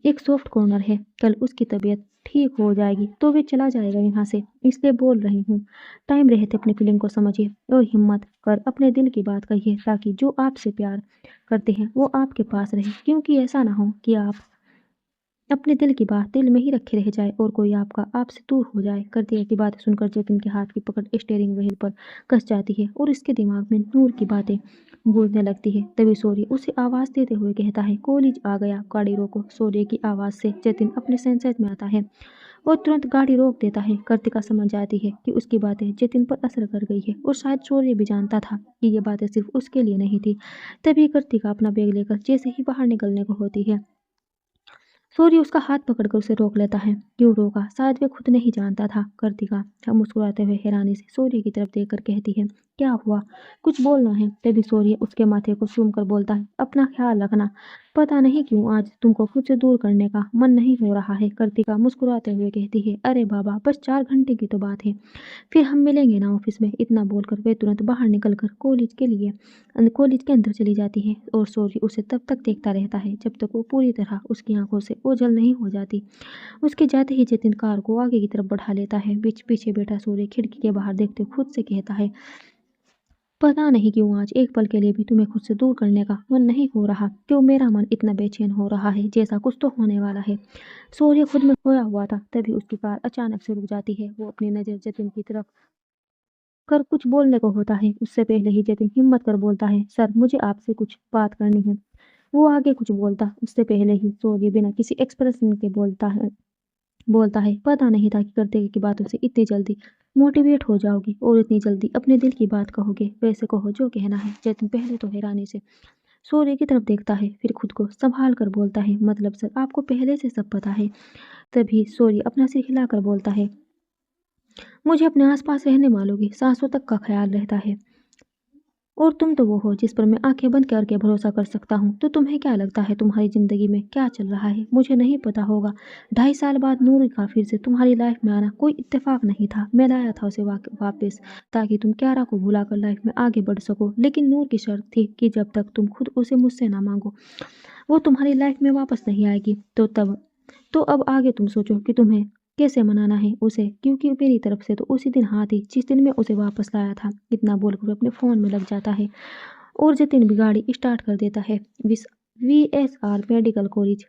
एक सॉफ्ट कॉर्नर है। कल उसकी तबीयत ठीक हो जाएगी तो वे चला जाएगा यहाँ से, इसलिए बोल रही हूँ। टाइम रहते अपनी फीलिंग को समझिए और हिम्मत कर अपने दिल की बात कहिए, ताकि जो आपसे प्यार करते हैं वो आपके पास रहे, क्योंकि ऐसा ना हो कि आप अपने दिल की बात दिल में ही रखे रह जाए और कोई आपसे दूर हो जाए। कृतिका की बातें सुनकर जतिन के हाथ की पकड़ स्टीयरिंग व्हील पर कस जाती है और इसके दिमाग में नूर की बातें गूंजने लगती है। तभी सूर्य उसे आवाज़ देते हुए कहता है, कॉलेज आ गया, गाड़ी रोको। सूर्य की आवाज़ से जतिन अपने सेंसेस में आता है और तुरंत गाड़ी रोक देता है। कृतिका समझ जाती है कि उसकी बातें जतिन पर असर कर गई है और शायद सूर्य भी जानता था कि ये बातें सिर्फ उसके लिए नहीं थी। तभी कृतिका अपना बैग लेकर जैसे ही बाहर निकलने को होती है, सूर्य उसका हाथ पकड़कर उसे रोक लेता है। क्यों रोका? शायद वे खुद नहीं जानता था। कृतिका मुस्कुराते हुए हैरानी से सूर्य की तरफ देखकर कहती है, क्या हुआ? कुछ बोलना है? तभी सूर्य उसके माथे को चूम कर बोलता है, अपना ख्याल रखना। पता नहीं क्यों आज तुमको खुद से दूर करने का मन नहीं हो रहा है। कृतिका मुस्कुराते हुए कहती है, अरे बाबा, बस 4 घंटे की तो बात है, फिर हम मिलेंगे ना ऑफिस में। इतना बोलकर वे तुरंत बाहर निकलकर कॉलेज के अंदर चली जाती है और सूर्य उसे तब तक देखता रहता है जब तक वो पूरी तरह उसकी आंखों से ओझल नहीं हो जाती। उसके जाते ही जतिन कार को आगे की तरफ बढ़ा लेता है। पीछे बैठा सूर्य खिड़की के बाहर देखते खुद से कहता है, पता नहीं क्यों आज एक पल के लिए भी तुम्हें खुद से दूर करने का मन नहीं हो रहा। क्यों मेरा मन इतना बेचैन हो रहा है, जैसा कुछ तो होने वाला है। सूर्य खुद में खोया हुआ था। तभी उसकी कार अचानक से रुक जाती है। वो अपनी नज़र जतिन की तरफ कर कुछ बोलने को होता है, उससे पहले ही जतिन हिम्मत कर बोलता है, सर मुझे आपसे कुछ बात करनी है। वो आगे कुछ बोलता उससे पहले ही सूर्य बिना किसी एक्सप्रेशन के बोलता है, पता नहीं था कि करते की बातों से इतनी जल्दी मोटिवेट हो जाओगी और इतनी जल्दी अपने दिल की बात कहोगे। वैसे कहो जो कहना है। जतिन पहले तो हैरानी से सूर्य की तरफ देखता है, फिर खुद को संभाल कर बोलता है, मतलब सर आपको पहले से सब पता है? तभी सूर्य अपना सिर हिलाकर बोलता है, मुझे अपने आसपास रहने वालों की सांसों तक का ख्याल रहता है और तुम तो वो हो जिस पर मैं आंखें बंद करके भरोसा कर सकता हूँ। तो तुम्हें क्या लगता है तुम्हारी ज़िंदगी में क्या चल रहा है मुझे नहीं पता होगा? 2.5 साल बाद नूर का फिर से तुम्हारी लाइफ में आना कोई इत्तेफाक नहीं था। मैं लाया था उसे वापस ताकि तुम क्यारा को भुलाकर लाइफ में आगे बढ़ सको, लेकिन नूर की शर्त थी कि जब तक तुम खुद उसे मुझसे ना मांगो वो तुम्हारी लाइफ में वापस नहीं आएगी। तो अब आगे तुम सोचो कि तुम्हें कैसे मनाना है उसे, क्योंकि मेरी तरफ से तो उसी दिन हाँ थी जिस दिन मैं उसे वापस लाया था। इतना बोलकर अपने फ़ोन में लग जाता है और जतिन भी गाड़ी स्टार्ट कर देता है। VSR medical college.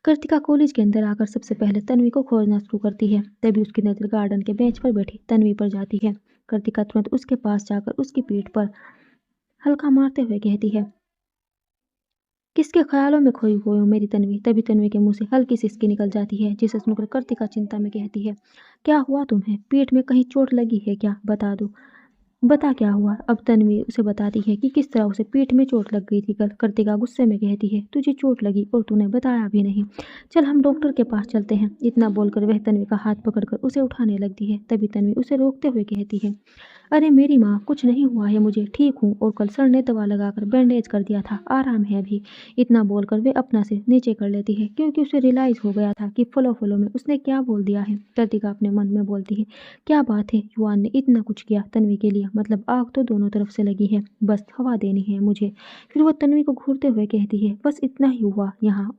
Kritika college के अंदर आकर सबसे पहले तन्वी को खोजना शुरू करती है। तभी उसकी नज़र गार्डन के बेंच पर बैठी तन्वी पर जाती है। कृतिका तुरंत उसके पास जाकर उसकी पीठ पर हल्का मारते हुए कहती है, किसके ख्यालों में खोई हुई हो मेरी तन्वी। तभी तन्वी के मुंह से हल्की सी सिसकी निकल जाती है, जिसे सुनकर कृतिका चिंता में कहती है, क्या हुआ तुम्हें? पीठ में कहीं चोट लगी है क्या? बता दो। बता क्या हुआ? अब तन्वी उसे बताती है कि किस तरह उसे पीठ में चोट लग गई थी कल। कृतिका गुस्से में कहती है, तुझे चोट लगी और तूने बताया भी नहीं। चल हम डॉक्टर के पास चलते हैं। इतना बोलकर वह तन्वी का हाथ पकड़कर उसे उठाने लगती है। तभी तन्वी उसे रोकते हुए कहती है, अरे मेरी माँ, कुछ नहीं हुआ है मुझे, ठीक हूँ और कल सर ने दवा लगाकर बैंडेज कर दिया था, आराम है अभी। इतना बोलकर वे अपना सिर नीचे कर लेती है, क्योंकि उसे रियलाइज हो गया था कि फलो फलो में उसने क्या बोल दिया है। कृतिका अपने मन में बोलती है, क्या बात है, युवान ने इतना कुछ किया तन्वी के लिए, मतलब आग तो दोनों तरफ से लगी है, बस हवा देनी है मुझे। फिर वो तन्वी को घूरते हुए कहती है, बस इतना ही हुआ यहाँ,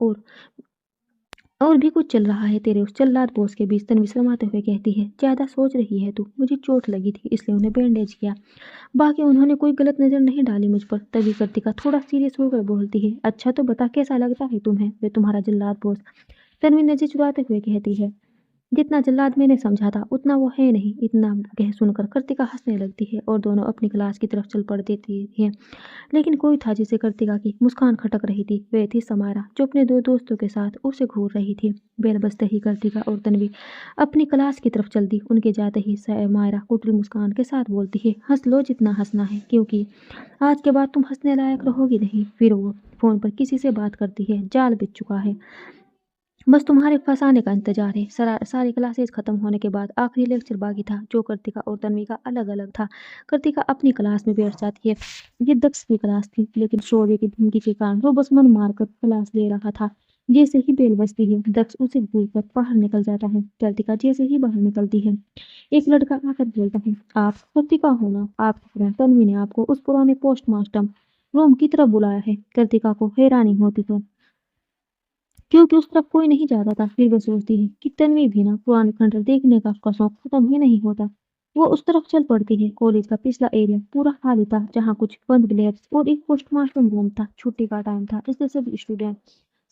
और भी कुछ चल रहा है तेरे उस जल्लाद बॉस के बीच। तन्वी शर्माते हुए कहती है, ज्यादा सोच रही है तू, मुझे चोट लगी थी इसलिए उन्हें बैंडेज किया, बाकी उन्होंने कोई गलत नजर नहीं डाली मुझ पर। तभी कृतिका थोड़ा सीरियस होकर बोलती है, अच्छा तो बता कैसा लगता है तुम्हें वे तुम्हारा जल्लाद बॉस? तन्वी नजर चुराते हुए कहती है, जितना जल्लाद मैंने समझा था उतना वो है नहीं। इतना कह सुनकर कृतिका हंसने लगती है और दोनों अपनी क्लास की तरफ चल पड़ती हैं। लेकिन कोई था जिसे कृतिका की मुस्कान खटक रही थी। वह थी समायरा, जो अपने दो दोस्तों के साथ उसे घूर रही थी। बेल बजते ही कृतिका और तन्वी अपनी क्लास की तरफ चल दी। उनके जाते ही समायरा कुटिल मुस्कान के साथ बोलती है, हंस लो जितना हंसना है, क्योंकि आज के बाद तुम हंसने लायक रहोगी नहीं। फिर वो फोन पर किसी से बात करती है, जाल बिछ चुका है, बस तुम्हारे फंसाने का इंतजार है। सारी क्लासेस खत्म होने के बाद आखिरी लेक्चर बाकी था, जो कृतिका और तन्वी का अलग अलग था। कृतिका अपनी क्लास में बैठ जाती है। ये दक्ष की क्लास थी, लेकिन शौर्य की धमकी के कारण वो बस मन मारकर क्लास ले रहा था। जैसे ही बेल बजती है, दक्ष उसे भूलकर बाहर निकल जाता है। कृतिका जैसे ही बाहर निकलती है, एक लड़का आकर बोलता है, आप कृतिका हो ना? आपकी फ्रेंड तन्वी ने आपको उस पुराने पोस्टमास्टम रूम की तरफ बुलाया है। कृतिका को हैरानी होती है, क्योंकि उस तरफ कोई नहीं जाता था। फिर वह सोचती है कि तन्वी भी ना, पुराने खंडर देखने का उसका शौक खत्म ही नहीं होता। वो उस तरफ चल पड़ती है। कॉलेज का पिछला एरिया पूरा खाली था, जहाँ कुछ बंद ब्लेड्स और एक पोस्टमास्टर रूम था। छुट्टी का टाइम था, इसलिए सभी स्टूडेंट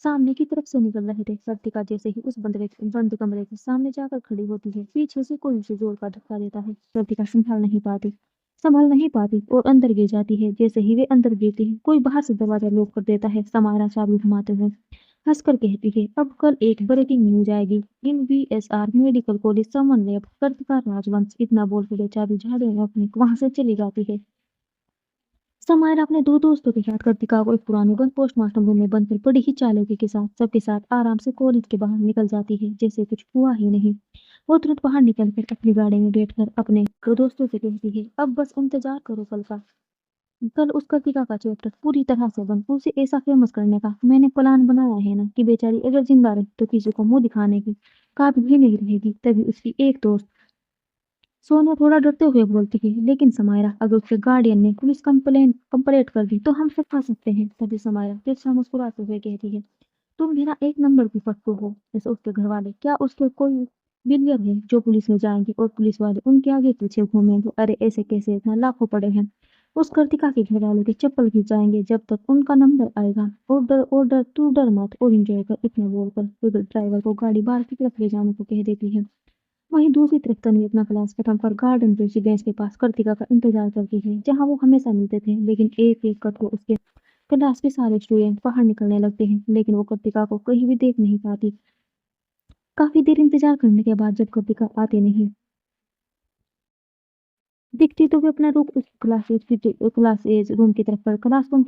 सामने की तरफ से निकल रहे थे। कृतिका जैसे ही उस बंद कमरे के सामने जाकर खड़ी होती है, पीछे से कोई उसे जोर का धक्का देता है। कृतिका संभाल नहीं पाती और अंदर गिर जाती है। जैसे ही वे अंदर गिरती है, कोई बाहर से दरवाजा लॉक कर देता है। समारा चाबी घुमाते हुए हंसकर कहती है, अब कल एक ब्रेकिंग न्यूज आएगी, इन वीएसआर मेडिकल कॉलेज समन लैब कृतिका राजवंश। इतना बोलकर वो चाबी झाड़ू में अपनी वहां से चली जाती है। समायरा अपने दो दोस्तों के साथ कृतिका को एक पुराने बंद पोस्टमार्टम रूम में बंद कर बड़ी ही चालाकी के साथ सबके साथ आराम से कॉलेज के बाहर निकल जाती है, जैसे कुछ हुआ ही नहीं। वो तुरंत बाहर निकलकर अपनी गाड़ी में बैठकर अपने दो दोस्तों से कहती है, अब बस इंतजार करो कल का। कल उस कृतिका का चैप्टर पूरी तरह से बंद, उसे ऐसा फेमस करने का मैंने प्लान बनाया है ना, कि बेचारी अगर जिंदा रही तो किसी को मुंह दिखाने की काबिल भी नहीं रहेगी। तभी उसकी एक दोस्त सोनिया थोड़ा डरते हुए बोलती है, लेकिन समायरा, अगर उसके गार्डियन ने पुलिस कंप्लेंट कर दी तो हम सब फंस सकते हैं। तभी समायरा तिरछा मुस्कुराते हुए कहती है, तुम भी ना एक नंबर की फट्टू हो, जैसे उसके घर वाले। क्या उसके कोई बिलियर है जो पुलिस में जाएंगे और पुलिस वाले उनके आगे पीछे घूमेंगे? अरे ऐसे कैसे, इतना लाखों पड़े हैं। उस कृतिका के घर वालों के चप्पल खिंचाएंगे जब तक उनका नंबर आएगा। और डर तू डर मत और एंजॉय कर। इतना बोलकर फिर ड्राइवर को गाड़ी बाहर की तरफ ले जाने को कह देती है। वहीं दूसरी तरफ तन्वी अपना क्लास खत्म कर गार्डन रेसिडेंस के पास कृतिका का इंतजार करती है, जहाँ वो हमेशा मिलते थे। लेकिन एक एक कर वो उसके क्लास के सारे स्टूडेंट बाहर निकलने लगते हैं, लेकिन वो कृतिका को कहीं भी देख नहीं पाती। काफी देर इंतजार करने के बाद जब कृतिका आती नहीं दिखती, तो वे अपना रुख उस क्लासरूम की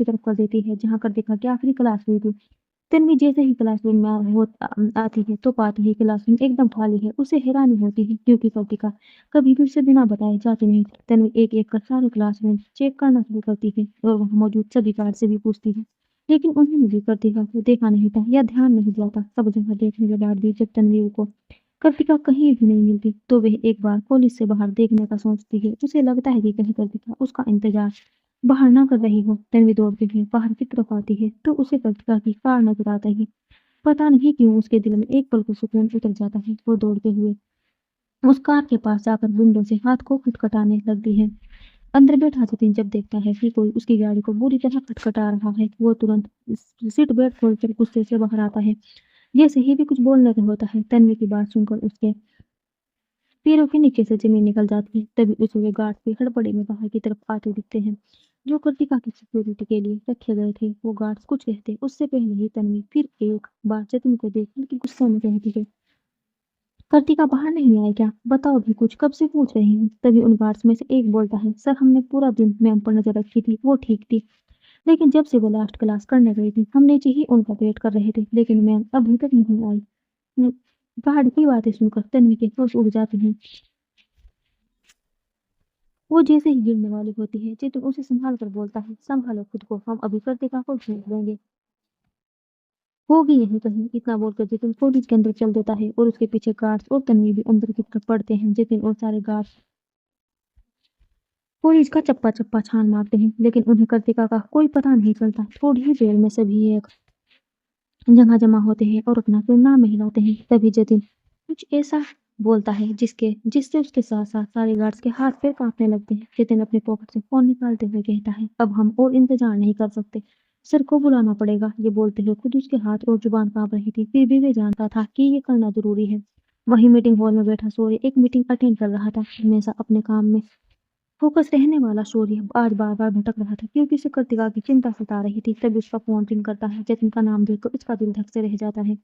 तरफ कर देती है, जहाँ कृतिका की आखिरी क्लास हुई थी। तन्वी जैसे ही क्लासरूम में आती है, तो पाती है क्लासरूम एकदम खाली है। उसे हैरानी होती है, क्योंकि कृतिका कभी भी उसे बिना बताए जाती नहीं थी। तन्वी एक एक कर सारे क्लासरूम चेक करना शुरू करती है और वहाँ मौजूद सभी गार्ड से भी पूछती है, लेकिन उन्हें भी कृतिका को देखा नहीं था या ध्यान नहीं दिया था। सब जगह देखने के बाद भी जब तन्वी को कृतिका कहीं भी नहीं मिलती, तो वह एक बार कॉलेज से बाहर देखने का सोचती है। उसे लगता है कि कहीं कृतिका उसका इंतजार बाहर ना कर रही हो। तन्वी दौड़ती हुई बाहर की तरफ आती है, तो उसे कृतिका की कार नजर आता है। पता नहीं क्यों उसके दिल में एक पल को सुकून उतर जाता है। वो दौड़ते हुए उस कार के पास जाकर विंडो से हाथ को खटखटाने लगती है। अंदर बैठा जतिन जब देखता है कि कोई उसकी गाड़ी को बुरी तरह खटखटा रहा है, वो तुरंत सीट बेल्ट खोलकर गुस्से से बाहर आता है। जैसे ही भी कुछ बोलने का होता है, तन्वी की बात सुनकर उसके पैरों के नीचे से जमीन निकल जाती है। तभी उसे वे गार्ड भी हड़बड़ी में बाहर की तरफ आते दिखते हैं। जो कृतिका की सिक्योरिटी के लिए रखे गए थे। वो गार्ड्स कुछ कहते उससे पहले ही तन्वी फिर एक बार जतिन को देख बल्कि गुस्से में कहती है, कृतिका बाहर नहीं आए क्या? बताओ भी कुछ, कब से पूछ रही हूँ। तभी उन गार्ड्स में से एक बोलता है, सर हमने पूरा दिन मैम पर नजर रखी थी, वो ठीक थी, लेकिन जब से वो लास्ट क्लास करने गई थी हम नीचे ही उनका वेट कर रहे थे, लेकिन मैम अभी तक नहीं आई। न- गार्ड की बातें सुनकर तन्वी के होश उड़ जाते हैं। वो जैसे ही गिरने वाली होती है चेतन उसे संभाल कर बोलता है, संभालो खुद को, हम अभी कृतिका को ढूंढ लेंगे, होगी यहीं कहीं। इतना बोलकर जितिन कॉलेज के अंदर चल देता है और उसके पीछे गार्ड्स और तन्वी भी अंदर की तरफ पड़ते हैं। जितिन और सारे गार्ड्स कॉलेज का चप्पा चप्पा छान मारते हैं, लेकिन उन्हें कृतिका का कोई पता नहीं चलता। थोड़ी ही देर में सभी एक जगह जमा होते हैं और अपना कोई नाम मिलाते हैं। तभी जतिन कुछ ऐसा बोलता है जिससे उसके साथ साथ सारे गार्ड्स के हाथ पैर कांपने लगते हैं। जतिन अपने पॉकेट से फोन निकालते हुए कहता है, अब हम और इंतजार नहीं कर सकते, सर को बुलाना पड़ेगा। ये बोलते हुए खुद उसके हाथ और जुबान कांप रही थी, फिर भी वे जानता था कि ये करना जरूरी है। वही मीटिंग हॉल में बैठा सूर्य एक मीटिंग अटेंड कर रहा था। हमेशा अपने काम में फोकस रहने वाला सूर्य आज बार बार भटक रहा था क्योंकि उसे कृतिका की चिंता सता रही थी। तभी उसका फोन रिंग करता है। जतिन का नाम देखकर उसका दिल धक से रह जाता है,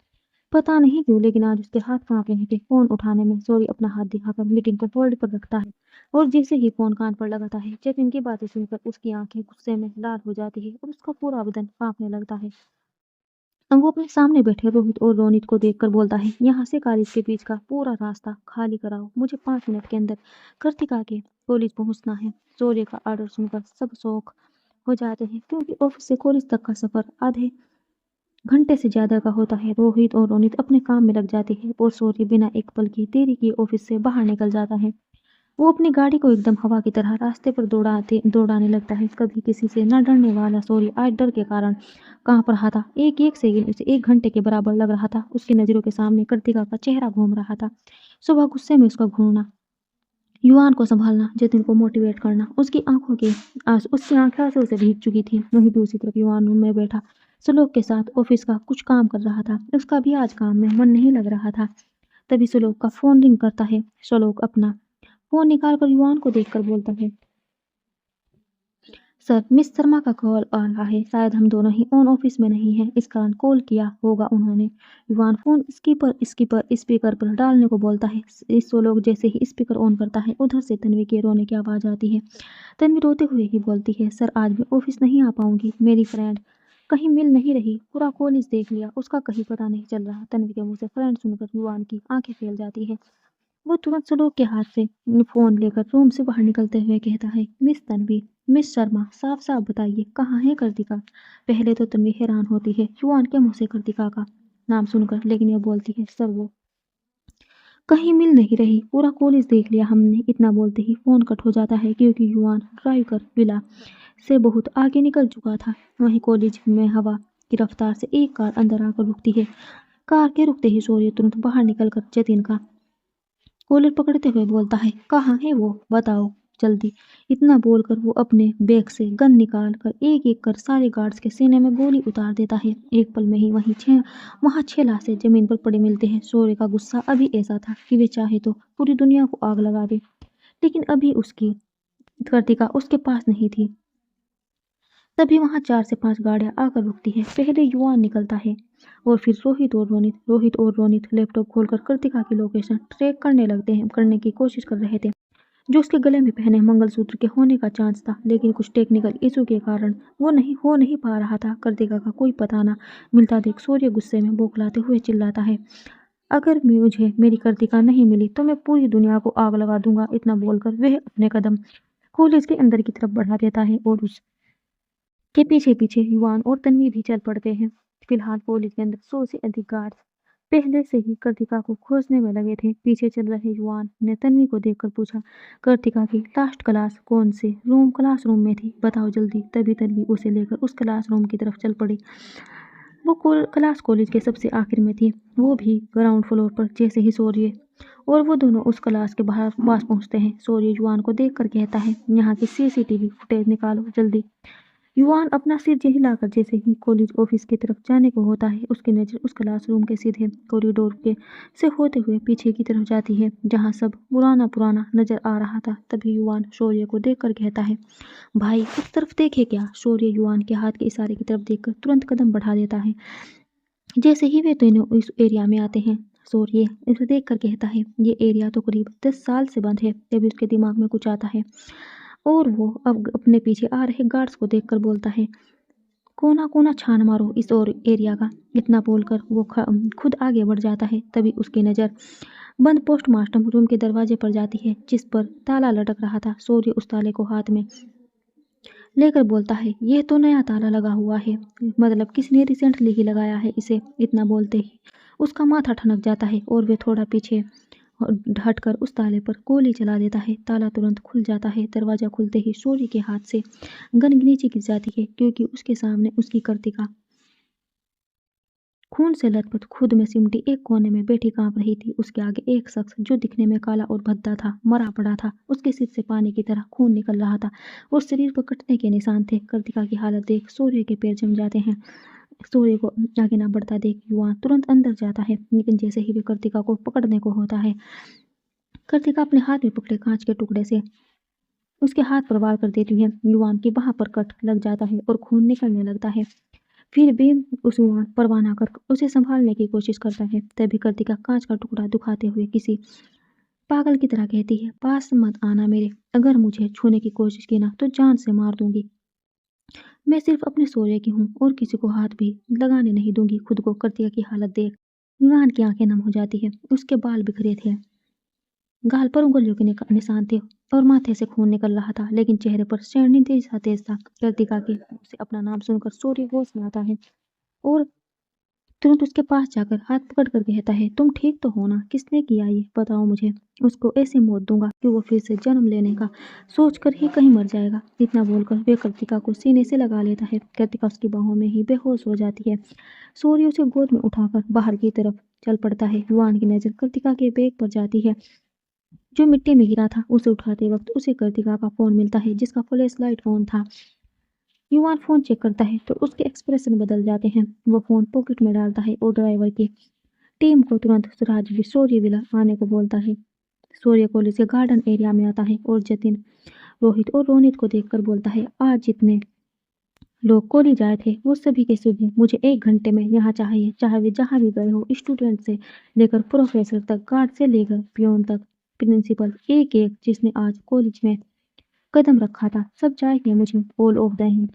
पता नहीं क्यों, लेकिन आज उसके हाथ कांप रहे थे। फोन उठाने में सूर्य अपना हाथ दिखाकर मीटिंग को होल्ड पर रखता है और जैसे ही फोन कान पर लगाता है जतिन की बातें सुनकर उसकी आंखें गुस्से में लाल हो जाती है और उसका पूरा बदन कांपने लगता है। अब वो अपने सामने बैठे रोहित और रोनित को देखकर बोलता है, यहाँ से कॉलेज के बीच का पूरा रास्ता खाली कराओ, मुझे 5 मिनट के अंदर कृतिका के कॉलेज पहुंचना है। सूर्य का ऑर्डर सुनकर सब शौक हो जाते हैं क्योंकि ऑफिस से कॉलेज तक का सफर आधे घंटे से ज्यादा का होता है। रोहित और रोनित अपने काम में लग जाते हैं और सूर्य बिना एक पल की देरी किए ऑफिस से बाहर निकल जाता है। वो अपनी गाड़ी को एकदम हवा की तरह रास्ते पर दौड़ाने लगता है। कभी किसी से न डरने वाला सूर्य आज डर के कारण कांप रहा था। एक एक सेकंड उसे 1 घंटे के बराबर लग रहा था। उसकी नजरों के सामने कृतिका का चेहरा घूम रहा था। सुबह गुस्से में उसका घूरना, युवान को संभालना, जतिन को मोटिवेट करना, उसकी आंखें आंसू से भीग चुकी थी। वहीं दूसरी तरफ युवान रूम में बैठा श्लोक के साथ ऑफिस का कुछ काम कर रहा था। उसका भी आज काम में मन नहीं लग रहा था। तभी श्लोक का फोन रिंग करता है। श्लोक अपना फोन निकालकर युवान को देखकर बोलता है, सर मिस शर्मा का कॉल आ रहा है, शायद हम दोनों ही ऑन ऑफिस में नहीं हैं, इस कारण कॉल किया होगा उन्होंने। युवान फोन स्पीकर पर डालने को बोलता है। इस लोग जैसे ही स्पीकर ऑन करता है उधर से तन्वी के रोने की आवाज आती है। तन्वी रोते हुए ही बोलती है, सर आज मैं ऑफिस नहीं आ पाऊंगी, मेरी फ्रेंड कहीं मिल नहीं रही, पूरा कॉलेज देख लिया, उसका कहीं पता नहीं चल रहा। तन्वी के मुंह से फ्रेंड सुनकर युवान की आंखें फैल जाती है। वो तुरंत सलोक के हाथ से फोन लेकर रूम से बाहर निकलते हुए कहता है, मिस तन्वी, मिस शर्मा, साफ साफ बताइए कहाँ है कृतिका। पहले तो तन्वी हैरान होती है युवान के मुंह से कृतिका का नाम सुनकर, लेकिन ये बोलती है, सर वो कहीं मिल नहीं रही, पूरा कॉलेज देख लिया हमने। इतना बोलते ही फोन कट हो जाता है क्योंकि युवान ड्राइव कर विला से बहुत आगे निकल चुका था। वहीं कॉलेज में हवा की रफ्तार से एक कार अंदर आकर रुकती है। कार के रुकते ही सूर्य तुरंत बाहर निकलकर जतिन का कॉलर पकड़ते हुए बोलता है, कहाँ है वो, बताओ जल्दी। इतना बोलकर वो अपने बैग से गन निकाल कर एक एक कर सारे गार्ड्स के सीने में गोली उतार देता है। एक पल में ही वहां 6 लाशें जमीन पर पड़े मिलते हैं। सूर्य का गुस्सा अभी ऐसा था कि वे चाहे तो पूरी दुनिया को आग लगा दे, लेकिन अभी उसकी कृतिका उसके पास नहीं थी। तभी वहां 4 से 5 गाड़ियां आकर रुकती है। पहले युवान निकलता है और फिर रोहित और रोनित लैपटॉप खोलकर कृतिका की लोकेशन ट्रैक करने की कोशिश कर रहे थे। जो उसके गले में पहने मंगलसूत्र के होने का चांस था, लेकिन कुछ टेक्निकल इशू के कारण वो नहीं पा रहा था। कृतिका का कोई पता ना मिलता देख सूर्य गुस्से में बौखलाते हुए चिल्लाता है, अगर मुझे मेरी कृतिका नहीं मिली तो मैं पूरी दुनिया को आग लगा दूंगा। इतना बोलकर वह अपने कदम कॉलेज के अंदर की तरफ बढ़ा देता है और उस के पीछे पीछे युवान और तन्वी भी चल पड़ते हैं। फिलहाल कॉलेज के अंदर 100 से अधिक गार्ड्स पहले से ही कृतिका को खोजने में लगे थे। पीछे चल रहे युवान ने तन्वी को देखकर पूछा, कृतिका की लास्ट क्लास कौन से क्लासरूम में थी, बताओ जल्दी। तभी तन्वी उसे लेकर उस क्लासरूम की तरफ चल पड़ी। वो क्लास कॉलेज के सबसे आखिर में थी, वो भी ग्राउंड फ्लोर पर। जैसे ही सूर्य और वो दोनों उस क्लास के बाहर पास पहुंचते हैं, सूर्य युवान को देखकर कहता है, यहाँ की सीसीटीवी फुटेज निकालो जल्दी। युवान अपना सिर हिलाकर जैसे ही कॉलेज ऑफिस की तरफ जाने को होता है, उसकी नज़र उस क्लासरूम के सीधे कॉरिडोर के से होते हुए पीछे की तरफ जाती है, जहाँ सब पुराना पुराना नजर आ रहा था। तभी युवान शौर्य को देखकर कहता है, भाई उस तरफ देखे क्या। शौर्य युवान के हाथ के इशारे की तरफ देखकर तुरंत कदम बढ़ा देता है। जैसे ही वे दोनों इस एरिया में आते हैं, शौर्य इसे देखकर कहता है, ये एरिया तो करीब 10 साल से बंद है। तभी उसके दिमाग में कुछ आता है और वो अब अपने पीछे आ रहे गार्ड्स को देखकर बोलता है, कोना कोना छान मारो इस और एरिया का। इतना बोलकर वो खुद आगे बढ़ जाता है। तभी उसकी नज़र बंद पोस्टमार्टम रूम के दरवाजे पर जाती है, जिस पर ताला लटक रहा था। शौर्य उस ताले को हाथ में लेकर बोलता है, ये तो नया ताला लगा हुआ है, मतलब किसी ने रिसेंटली ही लगाया है इसे। इतना बोलते ही उसका माथा ठनक जाता है और वे थोड़ा पीछे हटकर उस ताले पर गोली चला देता है। ताला तुरंत खुल जाता है। दरवाजा खुलते ही शौर्य के हाथ से गन नीचे गिर जाती है, क्योंकि उसके सामने उसकी कर्तिका खून से लथपथ खुद में सिमटी एक कोने में बैठी कांप रही थी। उसके आगे एक शख्स जो दिखने में काला और भद्दा था, मरा पड़ा था। उसके सिर से पानी की तरह खून निकल रहा था और शरीर पर कटने के निशान थे। कर्तिका की हालत देख शौर्य के पैर जम जाते हैं। शौर्य को आगे ना बढ़ता देख युवा तुरंत अंदर जाता है, लेकिन जैसे ही वे कर्तिका को पकड़ने को होता है, कर्तिका अपने हाथ में पकड़े कांच के टुकड़े से उसके हाथ पर वार कर देती है। युवान की बाह पर कट लग जाता है और खून निकलने लगता है। फिर भी उस युवान परवाना कर उसे संभालने की कोशिश करता है। तभी कर्तिका कांच का टुकड़ा दुखाते हुए किसी पागल की तरह कहती है, पास मत आना मेरे। अगर मुझे छूने की कोशिश की ना तो जान से मार दूंगी। मैं सिर्फ अपने शौर्य की हूँ और किसी को हाथ भी लगाने नहीं दूंगी। खुद को कर्तिका की हालत देख युवान की आंखें नम हो जाती है। उसके बाल बिखरे थे, गाल पर उंगलियों के निशान थे और माथे से खून निकल रहा था, लेकिन चेहरे पर शैरनी तेज था। कृतिका के मुंह से अपना नाम सुनकर सूर्य होश में आता है और तुरंत उसके पास जाकर हाथ पकड़ कर कहता है, तुम ठीक तो हो ना। किसने किया ये, बताओ मुझे। उसको ऐसे मौत दूंगा कि वो फिर से जन्म लेने का सोच कर ही कहीं मर जाएगा। इतना बोलकर वे कृतिका को सीने से लगा लेता है। कृतिका उसकी बाहों में ही बेहोश हो जाती है। सूर्य उसे गोद में उठाकर बाहर की तरफ चल पड़ता है। युवान की नजर कृतिका के बैग पर जाती है, जो मिट्टी में गिरा था। उसे उठाते वक्त उसे कृतिका का फोन मिलता है, जिसका फ्लैश लाइट ऑन था। युवान फोन चेक करता है तो उसके एक्सप्रेशन बदल जाते हैं। वो फोन पॉकेट में डालता है और ड्राइवर की टीम को तुरंत सूर्य विला आने को बोलता है। सूर्य कॉलेज के गार्डन एरिया में आता है और जतिन, रोहित और रोनित को देखकर बोलता है, आज जितने लोग कॉलेज आए थे वो सभी के सभी मुझे 1 घंटे में यहाँ चाहिए, चाहे वे जहाँ भी गए हो। स्टूडेंट से लेकर प्रोफेसर तक, गार्ड से लेकर पियोन तक, प्रिंसिपल, एक एक जिसने आज कॉलेज में कदम रखा था, सब चाहिए मुझे। All of the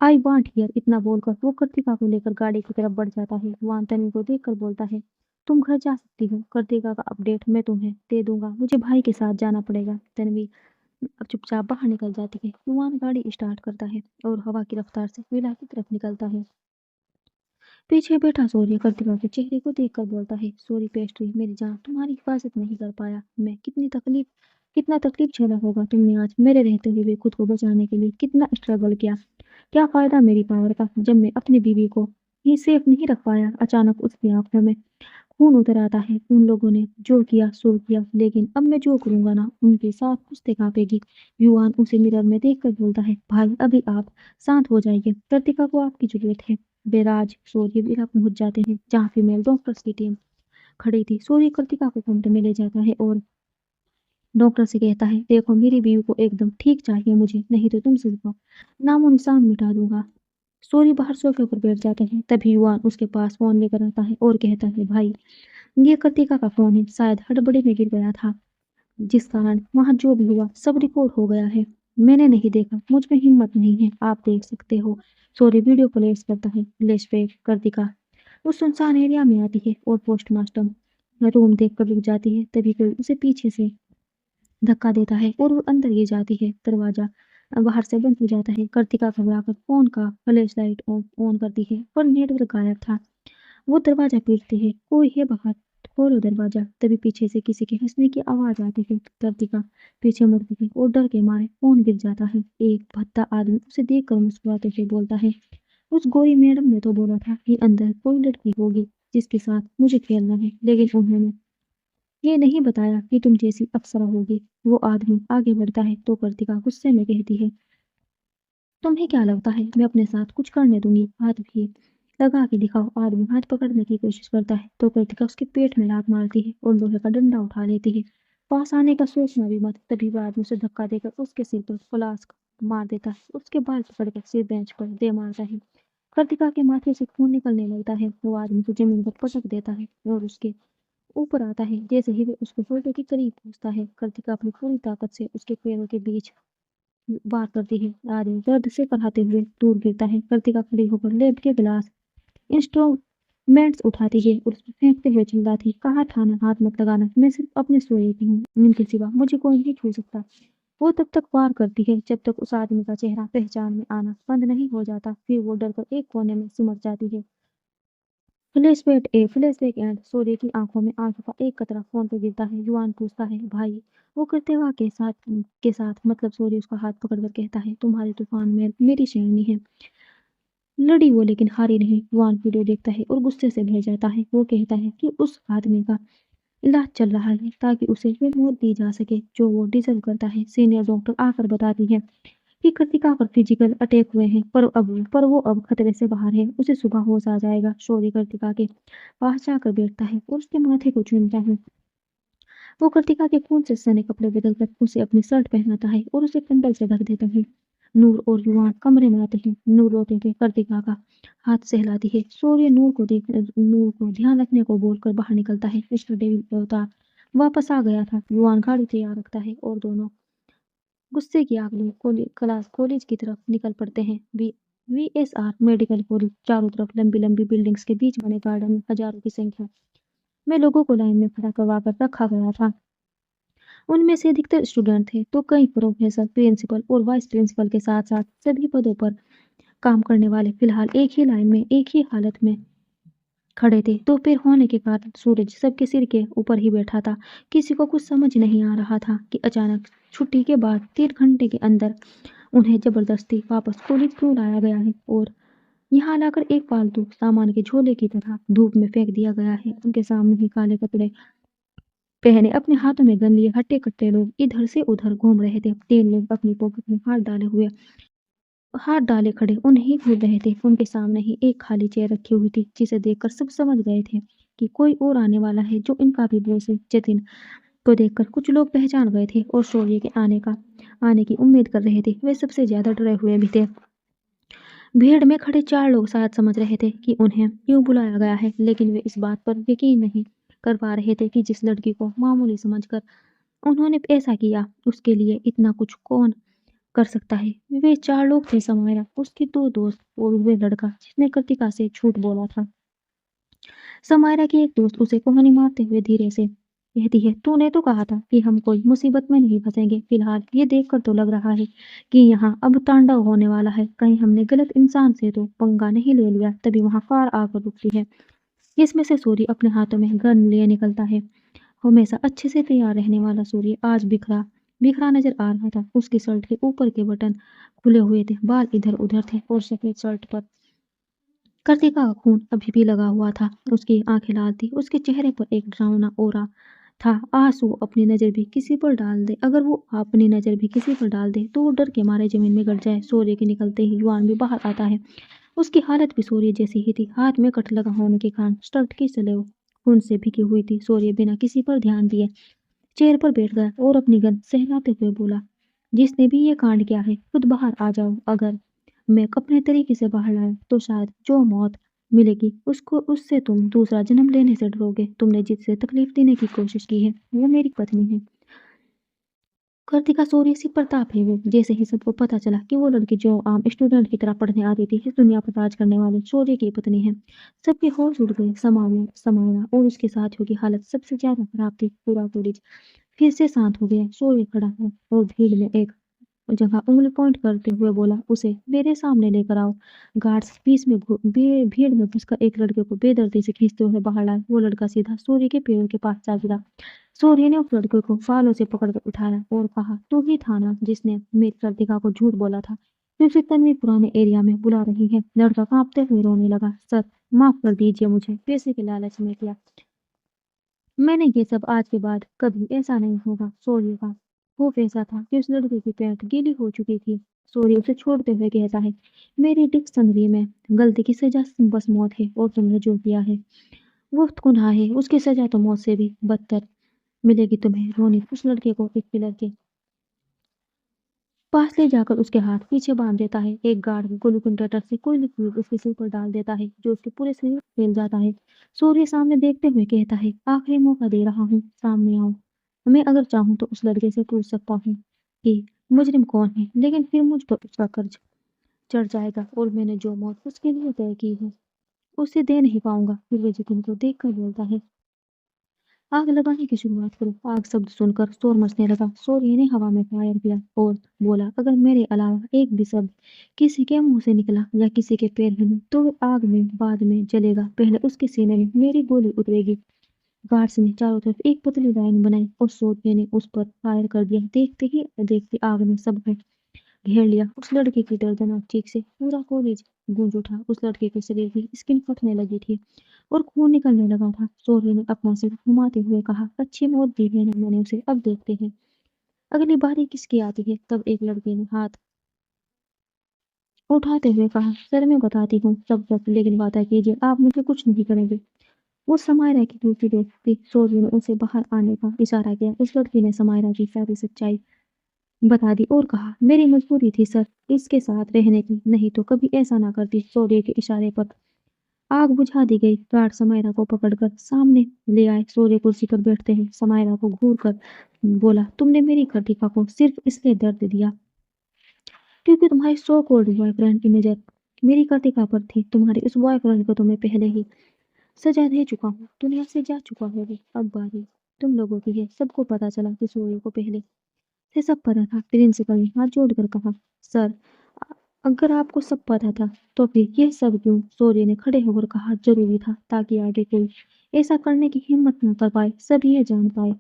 I want here. इतना बोलकर वो कृतिका को लेकर गाड़ी की तरफ बढ़ जाता है। वहां तन्वी को देखकर बोलता है, तुम घर जा सकती हो, कृतिका का अपडेट मैं तुम्हें दे दूंगा, मुझे भाई के साथ जाना पड़ेगा। तन्वी अब चुपचाप बाहर निकल जाती है। युवान गाड़ी स्टार्ट करता है और हवा की रफ्तार से विला की तरफ निकलता है। पीछे बैठा सूर्य कृतिका के चेहरे को देखकर बोलता है, सॉरी पेस्ट्री मेरी जान, तुम्हारी हिफाजत नहीं कर पाया मैं। कितना तकलीफ झेला होगा तुमने आज मेरे रहते हुए भी। खुद को बचाने के लिए कितना स्ट्रगल किया। क्या फायदा मेरी पावर का जब मैं अपनी बीवी को ही सेफ नहीं रख पाया। अचानक उसकी आंखों में खून उतर आता है। उन लोगों ने जो किया सो किया, लेकिन अब मैं जो करूंगा ना उनके साथ कुश्ते कांपेगी। युवान उसे मिरर में देखकर बोलता है, भाई अभी आप शांत हो जाइए, कृतिका को आपकी जरूरत है। बेराज सूर्य विला पहुंच जाते हैं, जहाँ फीमेल डॉक्टर्स की टीम खड़ी थी। सूर्य कृतिका को कमरे में ले जाता है और डॉक्टर से कहता है, देखो मेरी बीवी को एकदम ठीक चाहिए मुझे, नहीं तो तुम सबका नामो निशान मिटा दूंगा। सूर्य बाहर सोफे पर बैठ जाते हैं। तभी युवान उसके पास फोन लेकर आता है और कहता है, भाई ये कृतिका का फोन है, शायद हड़बड़ी में गिर गया था, जिस कारण वहां जो भी हुआ सब रिकॉर्ड हो गया है। मैंने नहीं देखा, मुझ में हिम्मत नहीं है, आप देख सकते हो। सूर्य वीडियो प्लेस करता है। फ्लैश पे कृतिका उस सुनसान एरिया में आती है और पोस्टमास्टम रूम देखकर रुक जाती है। तभी कोई उसे पीछे से धक्का देता है और वो अंदर गिर जाती है। दरवाजा बाहर से बंद हो जाता है। कृतिका घबराकर फोन का फ्लैश लाइट ऑन करती है, पर नेटवर्क गायब था। वो दरवाजा पीटती है, कोई है बाहर, खोलो दरवाजा। तभी पीछे से किसी के हंसने की आवाज आती है। कृतिका पीछे मुड़ती है और डर के मारे फोन गिर जाता है। एक भद्दा आदमी उसे देखकर मुस्कुराते हुए बोलता है, उस गोरी मैडम ने तो बोला था कि अंदर कोई लड़की होगी जिसके साथ मुझे खेलना है, लेकिन उन्होंने ये नहीं बताया कि तुम जैसी अप्सरा होगी। वो आदमी आगे बढ़ता है तो कृतिका गुस्से में कहती है, तुम्हें क्या लगता है मैं अपने साथ कुछ करने दूंगी? हाथ भी लगा के दिखाओ। आदमी हाथ पकड़ने की कोशिश करता है तो कृतिका उसके पेट में लात मारती है और लोहे का डंडा उठा लेती है। पास आने का सोचना भी मत। तभी वो आदमी उसे धक्का देकर उसके सिर पर फ्लास्क मार देता है। उसके बाल पकड़कर सिर बेंच पर दे मारता है। कृतिका के माथे से खून निकलने लगता है। वो आदमी को जमीन पर पटक देता है और उसके ऊपर आता है। जैसे ही वे उसके होठों के करीब पहुंचता है, कृतिका अपनी पूरी ताकत से उसके पैरों के बीच वार करती है। आदमी दर्द से कराहते हुए दूर गिरता है। कृतिका खड़ी होकर लेब के गिलास इंस्ट्रूमेंट्स उठाती है और उसमें फेंकते हुए चिल्लाती, कहा था ना हाथ मत लगाना, मैं सिर्फ अपने सोए की हूँ, इनके सिवा मुझे कोई नहीं छू सकता। वो तब तक वार करती है जब तक उस आदमी का चेहरा पहचान में आना बंद नहीं हो जाता। फिर वो डरकर एक कोने में सिमट जाती है। फ्लैशबैक एंड सूर्य की आंखों में आंसू का एक कतरा फोन पे गिरता है। युवान पूछता है, भाई? वो कृत्यवा के साथ मतलब सूर्य उसका हाथ पकड़कर कहता है, तुम्हारे तूफान में मेरी शेरनी है। लड़ी वो लेकिन हारी नहीं। युवान वीडियो देखता है और गुस्से से भर जाता है। वो कहता है कि उस आदमी का इलाज चल रहा है ताकि उसे वो मौत दी जा सके जो वो डिजर्व करता है। सीनियर डॉक्टर आकर बताती है कि कृतिका पर फिजिकल अटैक हुए हैं पर वो अब खतरे से बाहर है। उसे सुबह होश आ जाएगा। शौर्य कृतिका के पास जाकर बैठता है और उसके माथे को चूमता है। वो कृतिका के खून से सने कपड़े बदलकर उसे अपनी शर्ट पहनाता है और उसे कंबल से ढक देता है। नूर और युवान कमरे में आते हैं। नूर रोते हुए कृतिका का हाथ सहलाती है। शौर्य नूर को ध्यान रखने को बोलकर बाहर निकलता है। मिस्टर डेविड देवता वापस आ गया था। युवान गाड़ी तैयार रखता है और दोनों गुस्से की आग में कॉलेज की तरफ निकल पड़ते हैं। वीएसआर मेडिकल कॉलेज चारों तरफ लंबी लंबी बिल्डिंग्स के बीच बने गार्डन में हजारों की संख्या में लोगों को लाइन में खड़ा करवा कर रखा गया था। उनमें से अधिकतर स्टूडेंट थे तो कई प्रोफेसर, प्रिंसिपल और वाइस प्रिंसिपल के साथ साथ सभी पदों पर काम करने वाले फिलहाल एक ही लाइन में एक ही हालत में खड़े थे। दोपहर होने के कारण सूरज सबके सिर के ऊपर ही बैठा था। किसी को कुछ समझ नहीं आ रहा था कि अचानक छुट्टी के बाद 3 घंटे के अंदर उन्हें जबरदस्ती वापस कॉलेज क्यों लाया गया है और यहाँ लाकर एक फालतू सामान के झोले की तरह धूप में फेंक दिया गया है। उनके सामने ही काले कपड़े पहने अपने हाथों में गन लिए हट्टे कट्टे लोग इधर से उधर घूम रहे थे। 3 लोग अपनी पॉकेट में हाथ डाले खड़े उन्हें घूर रहे थे। उनके सामने ही एक खाली चेयर रखी हुई थी जिसे देखकर सब समझ गए थे कि कोई और आने वाला है जो इनका भी बॉस है। जतिन को देखकर कुछ लोग पहचान गए थे और शौर्य के आने की उम्मीद कर रहे थे। वे सबसे ज्यादा डरे हुए भी थे। भीड़ में खड़े 4 लोग शायद समझ रहे थे कि उन्हें क्यों बुलाया गया है, लेकिन वे इस बात पर यकीन नहीं कर पा रहे थे कि जिस लड़की को मामूली समझकर उन्होंने ऐसा किया उसके लिए इतना कुछ कौन कर सकता है। वे 4 लोग थे, समायरा, उसके 2 दोस्त और वे लड़का जिसने कृतिका से झूठ बोला था। समायरा की एक दोस्त उसे कोहनी मारते हुए धीरे से कहती है, तूने तो कहा था कि हम कोई मुसीबत में नहीं फंसेंगे। फिलहाल ये देखकर तो लग रहा है कि यहाँ अब तांडव होने वाला है। कहीं हमने गलत इंसान से तो पंगा नहीं ले लिया। तभी वहाँ कार आकर रुकती है। इसमें से सूर्य अपने हाथों में गन लिए निकलता है। हमेशा अच्छे से तैयार रहने वाला सूर्य आज बिखरा बिखरा नजर आ रहा था। उसकी शर्ट के ऊपर के बटन खुले हुए थे, बाल इधर उधर थे और सफेद शर्ट पर कृतिका का खून अभी भी लगा हुआ था। उसकी आंखें लाल थी। उसके चेहरे पर एक डरावना ओरा था। आंसू अपनी नजर भी किसी पर डाल दे अगर वो अपनी नजर भी किसी पर डाल दे तो वो डर के मारे जमीन में गिर जाए। सूर्य के निकलते ही युवान भी बाहर आता है। उसकी हालत भी सूर्य जैसी ही थी। हाथ में कट लगा होने के कारण शर्ट की स्लीव खून से भीगी हुई थी। सूर्य बिना किसी पर ध्यान दिए चेयर पर बैठ गया और अपनी गन सहलाते हुए बोला, जिसने भी ये कांड किया है खुद बाहर आ जाओ। अगर मैं अपने तरीके से बाहर लाया तो शायद जो मौत मिलेगी उसको उससे तुम दूसरा जन्म लेने से डरोगे। तुमने जिससे तकलीफ देने की कोशिश की है वो मेरी पत्नी है। कृतिका शौर्य सी प्रताप है वो। जैसे ही सबको पता चला कि वो लड़की जो आम स्टूडेंट की तरह पढ़ने आती थी इस दुनिया पर राज करने वाले शौर्य की पत्नी है, सबके होश उड़ गए। समाया और उसके साथियों की हालत सबसे ज्यादा खराब थी। पूरा कॉलेज फिर से शांत हो गया। सूर्य खड़ा है और भीड़ में एक जगह उंगली पॉइंट करते हुए बोला, उसे मेरे सामने लेकर आओ। गार्ड्स बीच में भीड़ में घुसकर एक लड़के को बेदर्दी से खींचते हुए बाहर लाए। वो लड़का सीधा सूर्य के पैरों के पास जा गिरा। सूर्य ने उस लड़के को बालों से पकड़कर उठाया और कहा, तू ही था ना जिसने मेरी कृतिका को झूठ बोला था। तुझे तन्वी पुराने एरिया में बुला रही है। लड़का कांपते हुए रोने लगा, सर माफ कर दीजिए, मुझे पैसे के लालच में किया मैंने ये सब। आज के बाद कभी ऐसा नहीं होगा। सूर्य का खौफ ऐसा था कि उस लड़के की पैंट गीली हो चुकी थी। सूर्य उसे छोड़ते हुए कहता है, मेरी डिक्शनरी में गलती की सजा बस मौत है और तुमने जो किया है वो गुनाह है, उसकी सजा तो मौत से भी बदतर मिलेगी तुम्हें। रोनित उस लड़के को एक पिलर के पास ले जाकर उसके हाथ पीछे बांध देता है। एक गार्ड ग्लूकोन से कोई लिक्विड उसके सिर पर डाल देता है जो उसके पूरे शरीर में फैल जाता है। सूर्य सामने देखते हुए कहता है, आखिरी मौका दे रहा हूँ, सामने आओ। मैं अगर चाहूँ तो उस लड़के से पूछ सकता हूँ कि मुजरिम कौन है, लेकिन फिर मुझ पर उसका कर्ज चढ़ जाएगा और मैंने जो मौत उसके लिए तय की है उसे दे नहीं पाऊंगा। फिर वह जितिन को देख कर बोलता है, आग लगाने की शुरुआत करो। आग शब्द सुनकर शोर मचने लगा। सूर्य ने हवा में फायर किया और बोला, अगर मेरे अलावा एक भी शब्द किसी के मुंह से निकला या किसी के पैर हिले तो वो आग में बाद में जलेगा। पहले उसके सीने में मेरी गोली उतरेगी। गार्ड्स ने चारों तरफ एक पतली लाइन बनाई और सूर्य ने उस पर फायर कर दिया। देखते ही देखते आग ने सबको घेर लिया। उस लड़के की दर्दनाक चीख से पूरा कॉलेज गूंज उठा। उस लड़के के शरीर की स्किन फटने लगी थी और खून निकलने लगा था। सूर्य ने अपना सिर घुमाते हुए कहा, अच्छी मौत दी है ना मैंने उसे, अब देखते हैं अगली बारी किसकी आती है। तब एक लड़के ने हाथ उठाते हुए कहा, सर मैं बताती हूँ सब सच, लेकिन वादा कीजिए आप मुझे कुछ नहीं करेंगे। वो समायरा की दूसरी दोस्त थी। सूर्य ने उसे बाहर आने का इशारा किया। उस लड़की ने समायरा की सारी सच्चाई बता दी और कहा, मेरी मजबूरी थी सर इसके साथ रहने की, नहीं तो कभी ऐसा ना करती। सूर्य के इशारे पर आग बुझा दी गई। गार्ड समायरा को पकड़कर सामने ले आए। सूर्य कुर्सी पर बैठते ही समायरा को घूर कर बोला, तुमने मेरी कृतिका को सिर्फ इसलिए दर्द दिया क्योंकि तुम्हारे सो कॉल्ड बॉयफ्रेंड की नजर मेरी कृतिका पर थी। तुम्हारे उस बॉयफ्रेंड को तो मैं पहले ही सजा दे चुका हूँ, दुनिया से जा चुका होगी। अब बारी तुम लोगों की है। सबको पता चला कि सूर्य को पहले से सब पता था। प्रिंसिपल ने हाथ जोड़कर कहा, सर अगर आपको सब पता था तो फिर यह सब क्यों? सूर्य ने खड़े होकर कहा, जरूरी था ताकि आगे कोई ऐसा करने की हिम्मत न कर पाए, सब ये जान पाए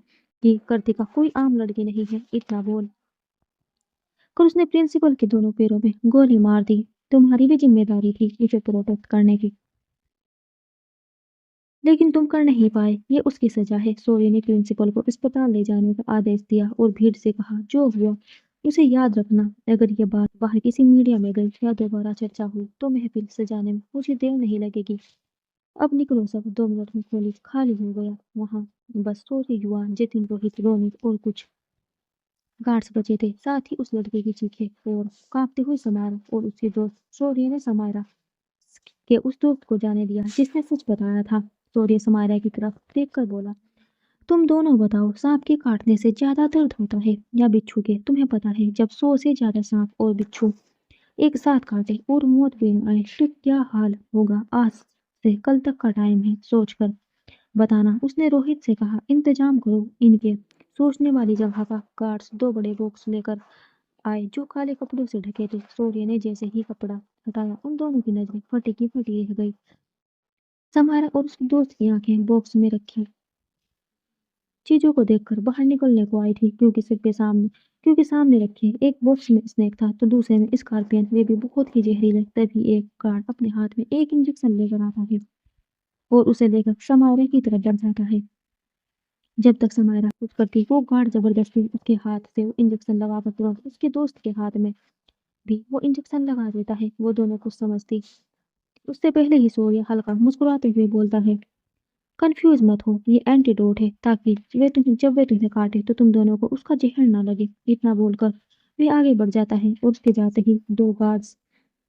कि कृतिका कोई आम लड़की नहीं है। इतना बोल कर उसने प्रिंसिपल के दोनों पैरों में गोली मार दी। तुम्हारी भी जिम्मेदारी थी इसे प्रोटेक्ट करने की, लेकिन तुम कर नहीं पाए, ये उसकी सजा है। सूर्य ने प्रिंसिपल को अस्पताल ले जाने का आदेश दिया और भीड़ से कहा, जो हुआ उसे याद रखना। अगर ये बात बाहर किसी मीडिया में गई या दोबारा चर्चा हुई तो महफिल सजाने में मुझे देर नहीं लगेगी। अब निकलो सब। 2 मिनट में कॉलेज खाली हो गया। वहां बस सूर्य, युवान, जितिन, रोहित, रोनित और कुछ गार्ड्स बचे थे। साथ ही उस लड़के की चीखें और कांपते हुए समायरा और उसके दोस्त। सूर्य ने समायरा के उस दोस्त को जाने दिया जिसने सच बताया था। सूर्य समायरा की तरफ देखकर बोला, तुम दोनों बताओ, सांप के काटने से ज्यादा दर्द होता है या बिच्छू के? तुम्हें पता है जब 100 से ज्यादा सांप और बिच्छू एक साथ काटे और मौत भी न आए तो क्या हाल होगा? आज से कल तक का टाइम है, सोचकर बताना। उसने रोहित से कहा, इंतजाम करो इनके सोचने वाली जगह का। गार्ड्स 2 बड़े बॉक्स लेकर आए जो काले कपड़ों से ढके थे। सूर्य ने जैसे ही कपड़ा हटाया उन दोनों की नजरें फटी की फटी रह गई। समारा और उसके दोस्त की आंखें बॉक्स में रखी चीजों को देखकर बाहर निकलने को आई थी, क्योंकि सामने रखे एक बॉक्स में स्नेक था तो दूसरे में स्कॉर्पियन, वे भी बहुत ही जहरीले। तभी एक गार्ड अपने हाथ में एक इंजेक्शन लेकर आता है और उसे लेकर समायरा की तरफ बढ़ जाता है। जब तक समायरा कुछ करती वो गार्ड जबरदस्ती उसके हाथ से वो इंजेक्शन लगाकर तुरंत उसके दोस्त के हाथ में भी वो इंजेक्शन लगा देता है। वो दोनों कुछ समझती उससे पहले ही सूर्य हल्का मुस्कुराते हुए बोलता है, कंफ्यूज मत हो, ये एंटीडोट है ताकि जब वे तुम्हें काटे तो तुम दोनों को उसका जहर ना लगे। इतना बोलकर वे आगे बढ़ जाता है और उसके जाते ही 2 गार्ड्स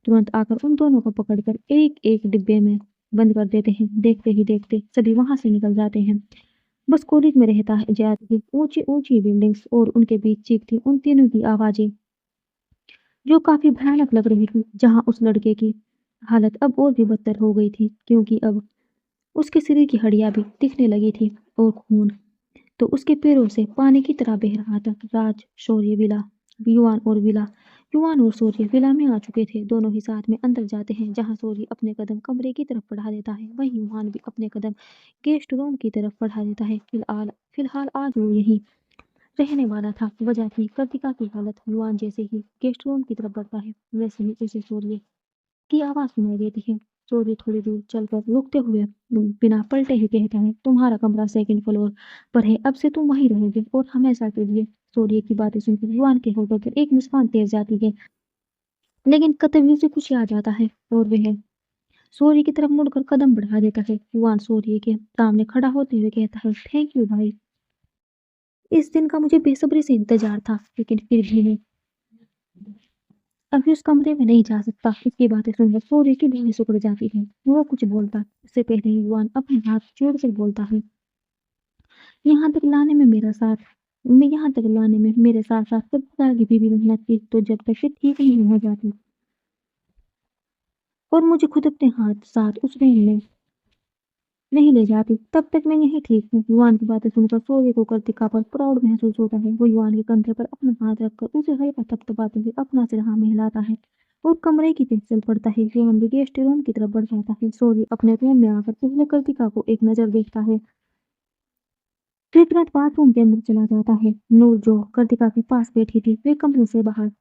तुरंत आकर उन दोनों को पकड़कर एक एक डिब्बे में बंद कर देते हैं। देखते ही देखते सभी वहां से निकल जाते हैं। बस कॉलेज में रहता है जाती थी ऊंची ऊंची बिल्डिंग्स और उनके बीच चीखती उन तीनों की आवाजें जो काफी भयानक लग रही थी। जहां उस लड़के की हालत अब और भी बदतर हो गई थी क्योंकि अब उसके शरीर की हड्डियां भी दिखने लगी थी और खून तो उसके पैरों से पानी की तरह बह रहा था। राज, शौर्य, विला, युवान और शौर्य विला में आ चुके थे। दोनों ही साथ में अंदर जाते हैं जहां शौर्य अपने कदम कमरे की तरफ बढ़ा देता है, वहीं युवान भी अपने कदम गेस्ट रूम की तरफ बढ़ा देता है। फिलहाल आज वो यहीं रहने वाला था। वजह थी कृतिका की हालत। युवान जैसे ही गेस्ट रूम की तरफ बढ़ता है वैसे ही उसे शौर्य की आवाज सुनाई देती है। सूर्य थोड़ी दूर चलकर रुकते हुए बिना पलटे ही कहता है, तुम्हारा कमरा सेकंड फ्लोर पर है, अब से तुम वहीं रहोगे और हमेशा के लिए। सूर्य की बातें सुनकर युवान के होठों पर एक मुस्कान तेज जाती है, लेकिन कतई से कुछ आ जाता है और वह सूर्य की तरफ मुड़कर कदम बढ़ा देता है। युवान सूर्य के सामने खड़ा होते हुए कहता है, थैंक यू भाई, इस दिन का मुझे बेसब्री से इंतजार था, लेकिन फिर भी मैं अभी उस कमरे में नहीं जा सकता। इसकी बातें सुनकर सूर्य की भौहें सिकुड़ जाती है। वो कुछ बोलता उससे पहले ही युवान अपने हाथ जोड़कर बोलता है, यहाँ तक लाने में मेरा साथ मैं यहाँ तक लाने में मेरे साथ साथ कभी की भी मेहनत की, तो जब तक ये ठीक नहीं हो जाती और मुझे खुद अपने हाथ साथ उस रेल में नहीं ले जाती, तब तक मैं यही ठीक हूँ। युवान की बातें सुनकर सूर्य को कर्तिका पर प्राउड महसूस होता है। वो युवान के कंधे पर अपना हाथ रखकर उसे हल्का थपथपाते हुए अपना सिर हाँ मिलाता है और कमरे की तरफ चल पड़ता है। युवान भी गेस्ट रूम की तरफ बढ़ जाता है। सूर्य अपने रूम में आकर पहले कर्तिका को एक नजर देखता है, फिर तुरंत बाथरूम के अंदर चला जाता है। नूर जो कर्तिका के पास बैठी थी, वे कमरे से बाहर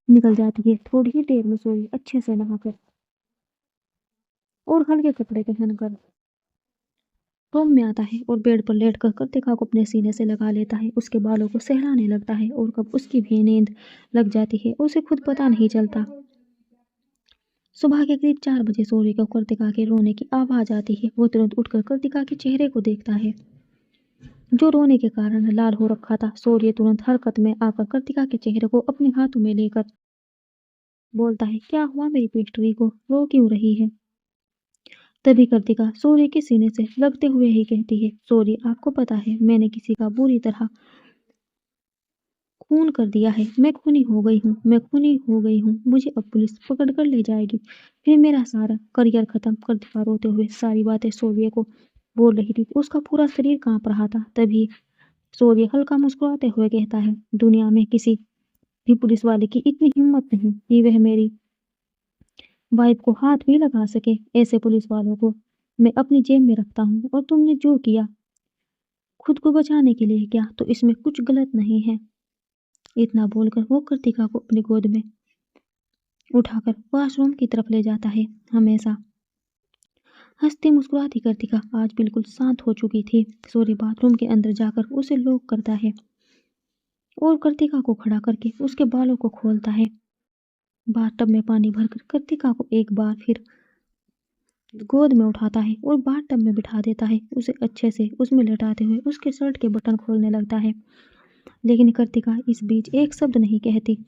निकल जाती है। थोड़ी ही देर में सूर्य अच्छे से नहाकर और हल्के कपड़े पहनकर रूम में आता है और बेड पर लेटकर कृतिका को अपने सीने से लगा लेता है। उसके बालों को सहलाने लगता है और कब उसकी भी नींद लग जाती है उसे खुद पता नहीं चलता। सुबह के करीब 4 बजे सूर्य को कृतिका के रोने की आवाज आती है। वो तुरंत उठकर कृतिका के चेहरे को देखता है, जो रोने के कारण लाल हो रखा था। सूर्य तुरंत हरकत में आकर कृतिका के चेहरे को अपने हाथों में लेकर बोलता है, क्या हुआ मेरी पेस्ट्री को, रो क्यों रही है? तभी कृतिका सूर्य के सीने से लगते हुए ही कहती है, सूर्य आपको पता है मैंने किसी का बुरी तरह खून कर दिया है, मैं खूनी हो गई हूँ, मैं खूनी हो गई हूँ, मुझे अब पुलिस पकड़ कर ले जाएगी, फिर मेरा सारा करियर खत्म। कृतिका रोते हुए सारी बातें सूर्य को बोल रही थी। उसका पूरा शरीर कांप रहा था। तभी सूर्य हल्का मुस्कुराते हुए कहता है, दुनिया में किसी भी पुलिस वाले की इतनी हिम्मत नहीं कि वह मेरी वाइफ को हाथ भी लगा सके। ऐसे पुलिस वालों को मैं अपनी जेब में रखता हूँ और तुमने जो किया खुद को बचाने के लिए किया, तो इसमें कुछ गलत नहीं है। इतना बोलकर वो कृतिका को अपनी गोद में उठाकर वॉशरूम की तरफ ले जाता है। हमेशा हंसती मुस्कुराती कृतिका आज बिल्कुल शांत हो चुकी थी। सूर्य बाथरूम के अंदर जाकर उसे लॉक करता है और कृतिका को खड़ा करके उसके बालों को खोलता है। बाथटब में पानी भरकर कृतिका को एक बार फिर गोद में उठाता है और बाथटब में बिठा देता है। उसे अच्छे से उसमें लेटाते हुए उसके शर्ट के बटन खोलने लगता है, लेकिन कृतिका इस बीच एक शब्द नहीं कहती।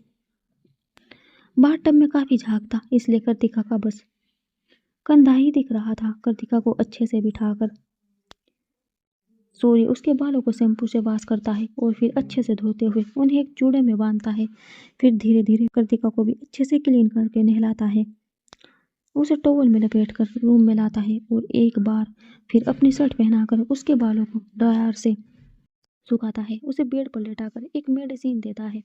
बाथटब में काफी झाग था, इसलिए कृतिका का बस कंधा ही दिख रहा था। कृतिका को अच्छे से बिठाकर सूर्य उसके बालों को शैम्पू से वॉश करता है और फिर अच्छे से धोते हुए उन्हें एक जूड़े में बांधता है। फिर धीरे धीरे कृतिका को भी अच्छे से क्लीन करके नहलाता है, उसे टॉवल में लपेटकर रूम में लाता है और एक बार फिर अपनी शर्ट पहनाकर उसके बालों को ड्रायर से सुखाता है। उसे बेड पर लेटाकर एक मेडिसिन देता है,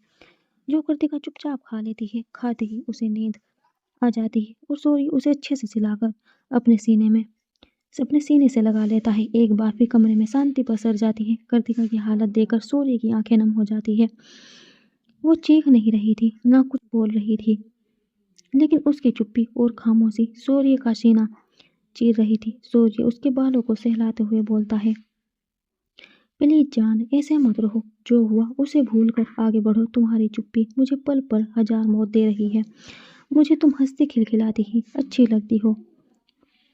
जो कृतिका चुपचाप खा लेती है। खाते ही उसे नींद आ जाती है और सूर्य उसे अच्छे से सिलाकर अपने सीने से लगा लेता है। एक बार फिर कमरे में शांति पसर जाती है। कृतिका की हालत देखकर सूर्य की आंखें नम हो जाती है। वो चीख नहीं रही थी, ना कुछ बोल रही थी, लेकिन उसकी चुप्पी और खामोशी सूर्य का सीना चीर रही थी। सूर्य उसके बालों को सहलाते हुए बोलता है, प्लीज जान, ऐसे मत रहो, जो हुआ उसे भूल कर आगे बढ़ो। तुम्हारी चुप्पी मुझे पल पल हजार मौत दे रही है। मुझे तुम हंसती खिलखिलाती ही अच्छी लगती हो।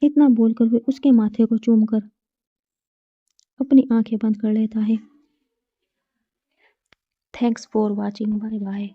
इतना बोलकर वे उसके माथे को चूमकर अपनी आंखें बंद कर लेता है। Thanks for watching, bye bye.